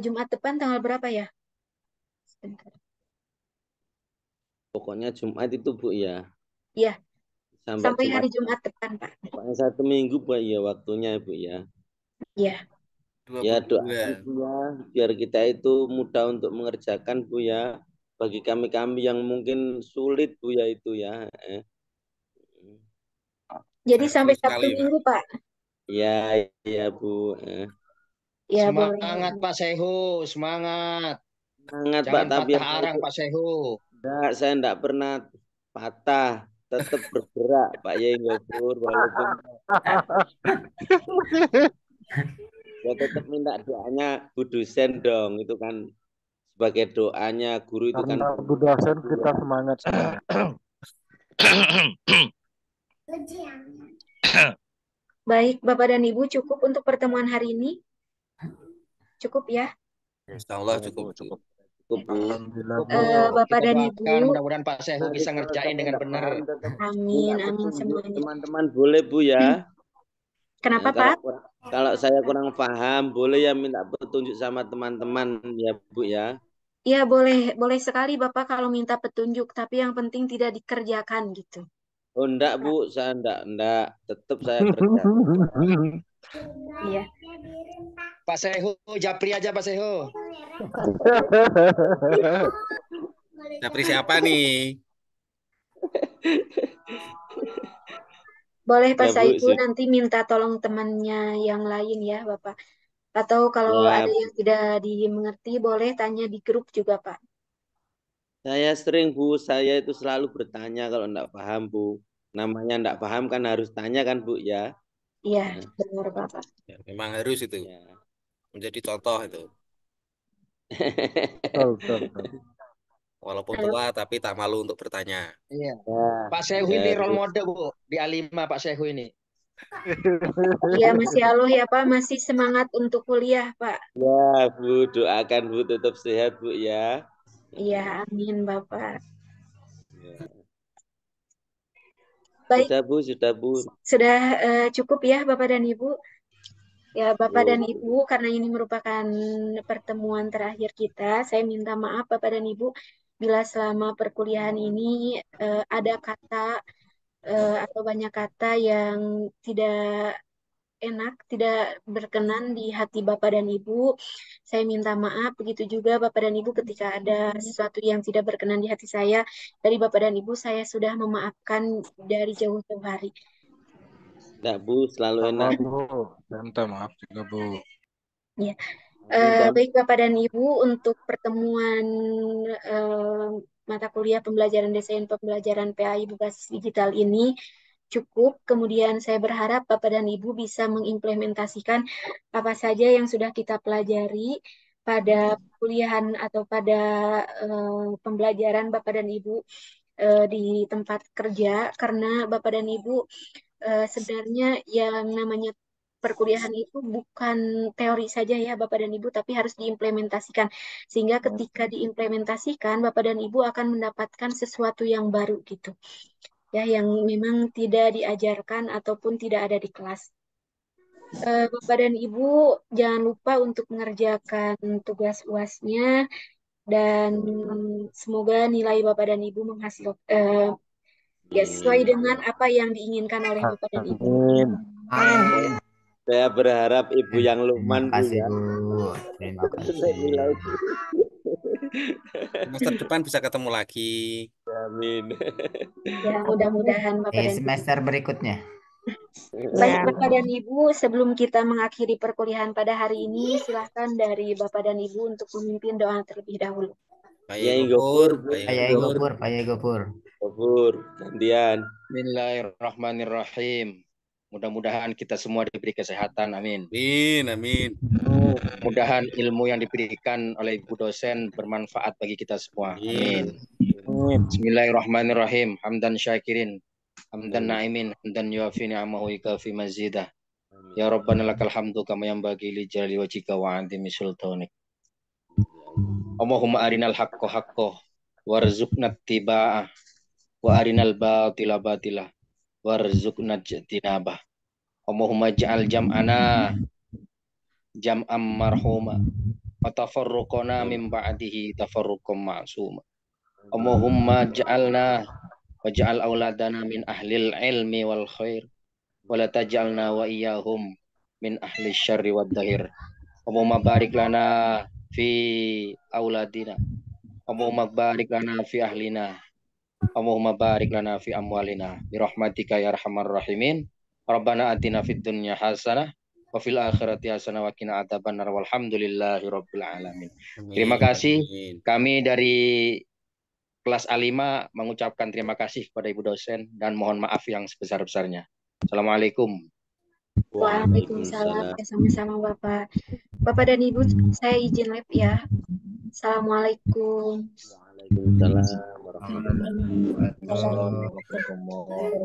Jumat depan tanggal berapa ya? Sebentar. Pokoknya Jumat itu, Bu, ya? Iya, sampai Jumat. hari Jumat depan, Pak. Pokoknya 1 minggu, Bu, ya waktunya, Bu, ya? Iya. Ya, doakan, Bu, ya, biar kita itu mudah untuk mengerjakan, Bu, ya. Bagi kami-kami yang mungkin sulit, Bu, ya, itu, ya. Jadi sampai Sabtu Minggu, Pak. Ya, ya, Bu. Ya, Semangat, Pak Sehu. Semangat. Semangat, Pak. Jangan Tapi patah arang, Pak Sehu. Enggak, saya enggak pernah patah. Tetap bergerak, Pak Yai Gofur. Walaupun Ya tetap minta doanya Bu dosen dong. Itu kan sebagai doanya guru itu kan Karena Bu dosen kita semangat semuanya. Baik, Bapak dan Ibu, cukup untuk pertemuan hari ini? Cukup ya? Insya Allah cukup. Cukup. Alhamdulillah, Bu. Bapak Kita dan doakan Ibu, mudah-mudahan Pak Sehu Nanti bisa kalau ngerjain saya dengan nggak benar. paham tetap amin, minta amin petunjuk semuanya. teman-teman boleh Bu ya. Kenapa, Kalau Pak? kalau saya kurang paham boleh ya minta petunjuk sama teman-teman ya Bu ya. Ya, boleh sekali Bapak kalau minta petunjuk, tapi yang penting tidak dikerjakan gitu. Oh enggak Bu, saya enggak. Tetap saya kerja. Iya. Pak Sehu, japri aja Pak Sehu. Japri siapa nih? Boleh Pak Ya, Bu, Saiku sudah. nanti minta tolong temannya yang lain ya Bapak. Atau kalau Ya, ada yang tidak dimengerti, boleh tanya di grup juga Pak. saya sering Bu, saya itu selalu bertanya kalau enggak paham Bu. Namanya enggak paham kan harus tanya kan Bu ya. Iya, benar Bapak. Ya, memang harus itu. Ya. Menjadi contoh itu. Betul. Walaupun tua tapi tak malu untuk bertanya. Iya. Ya, Pak Sehu ya, ini role Bu. model Bu di A5 Pak Sehu ini. Iya, masih halo ya Pak, masih semangat untuk kuliah Pak. Ya, Bu, doakan Bu tetap sehat Bu ya. Iya, amin Bapak. Ya. Baik, Sudah Bu. sudah cukup ya Bapak dan Ibu. Ya, Bapak dan Oh. Ibu, karena ini merupakan pertemuan terakhir kita, saya minta maaf Bapak dan Ibu bila selama perkuliahan ini ada kata atau banyak kata yang tidak enak, tidak berkenan di hati Bapak dan Ibu. Saya minta maaf, begitu juga Bapak dan Ibu ketika ada sesuatu yang tidak berkenan di hati saya, dari Bapak dan Ibu saya sudah memaafkan dari jauh-jauh hari. Enggak Bu, selalu Sama enak. Bu, saya minta maaf juga Bu. Ya. Baik Bapak dan Ibu, untuk pertemuan mata kuliah pembelajaran desain pembelajaran PAI berbasis digital ini cukup. Kemudian saya berharap Bapak dan Ibu bisa mengimplementasikan apa saja yang sudah kita pelajari pada kuliahan atau pada pembelajaran Bapak dan Ibu di tempat kerja, karena Bapak dan Ibu sebenarnya yang namanya perkuliahan itu bukan teori saja ya Bapak dan Ibu, tapi harus diimplementasikan. Sehingga ketika diimplementasikan, Bapak dan Ibu akan mendapatkan sesuatu yang baru gitu. Ya, yang memang tidak diajarkan ataupun tidak ada di kelas. Bapak dan Ibu jangan lupa untuk mengerjakan tugas UAS-nya, dan semoga nilai Bapak dan Ibu menghasilkan ya sesuai dengan apa yang diinginkan oleh Bapak dan Ibu. Amin. Saya berharap Ibu yang Terima Lukman Bu kasih ya. Bu. Terima kasih. Semester depan bisa ketemu lagi. Amin. Ya, mudah-mudahan Bapak Di dan Ibu. semester berikutnya. Baik Bapak dan Ibu, sebelum kita mengakhiri perkuliahan pada hari ini, silahkan dari Bapak dan Ibu untuk memimpin doa terlebih dahulu. Pak Yai Gopur, Gopur, Pak Yai Gopur, Pak Yai Gopur. Gopur, gantian. Bismillahirrahmanirrahim. Mudah-mudahan kita semua diberi kesehatan, amin. Amin. Mudah-mudahan ilmu yang diberikan oleh ibu dosen bermanfaat bagi kita semua, amin. Bismillahirrahmanirrahim. Hamdan syakirin, hamdan na'imin, hamdan yuafi ni'amahu ikafi mazidah. Ya Rabbana lakal hamdu kama yanbaghi li jalali wajhika wa 'azimi sultanik. Allahumma arinal haqqo haqqo warzuqna ittiba'ah wa arinal batila batila warzuqna ijtinabah. Allahumma ja'al jam'ana jam'am marhuma wa tafarruqana min ba'dihi tafarruqam ma'suma. Allahumma ja'alna wa ja'al auladana min ahlil ilmi wal khair wa la taj'alna wa iyyahum min ahli syarri wad dahir. Allahumma barik lana fi auladina. Allahumma barik lana fi ahlina. Allahumma barik lana fi amwalina bi rahmatika ya arhamar rahimin. Rabbana atina fid dunya hasanah wa fil akhirati hasanah wa qina adzabannar walhamdulillahi rabbil alamin. Terima kasih. Kami dari kelas A5 mengucapkan terima kasih kepada Ibu dosen dan mohon maaf yang sebesar-besarnya. Assalamualaikum. Waalaikumsalam. Waalaikumsalam. Sama-sama Bapak. Bapak dan Ibu, saya izin live ya. Assalamualaikum. Waalaikumsalam warahmatullahi wabarakatuh. Assalamualaikum. Assalamualaikum warahmatullahi wabarakatuh.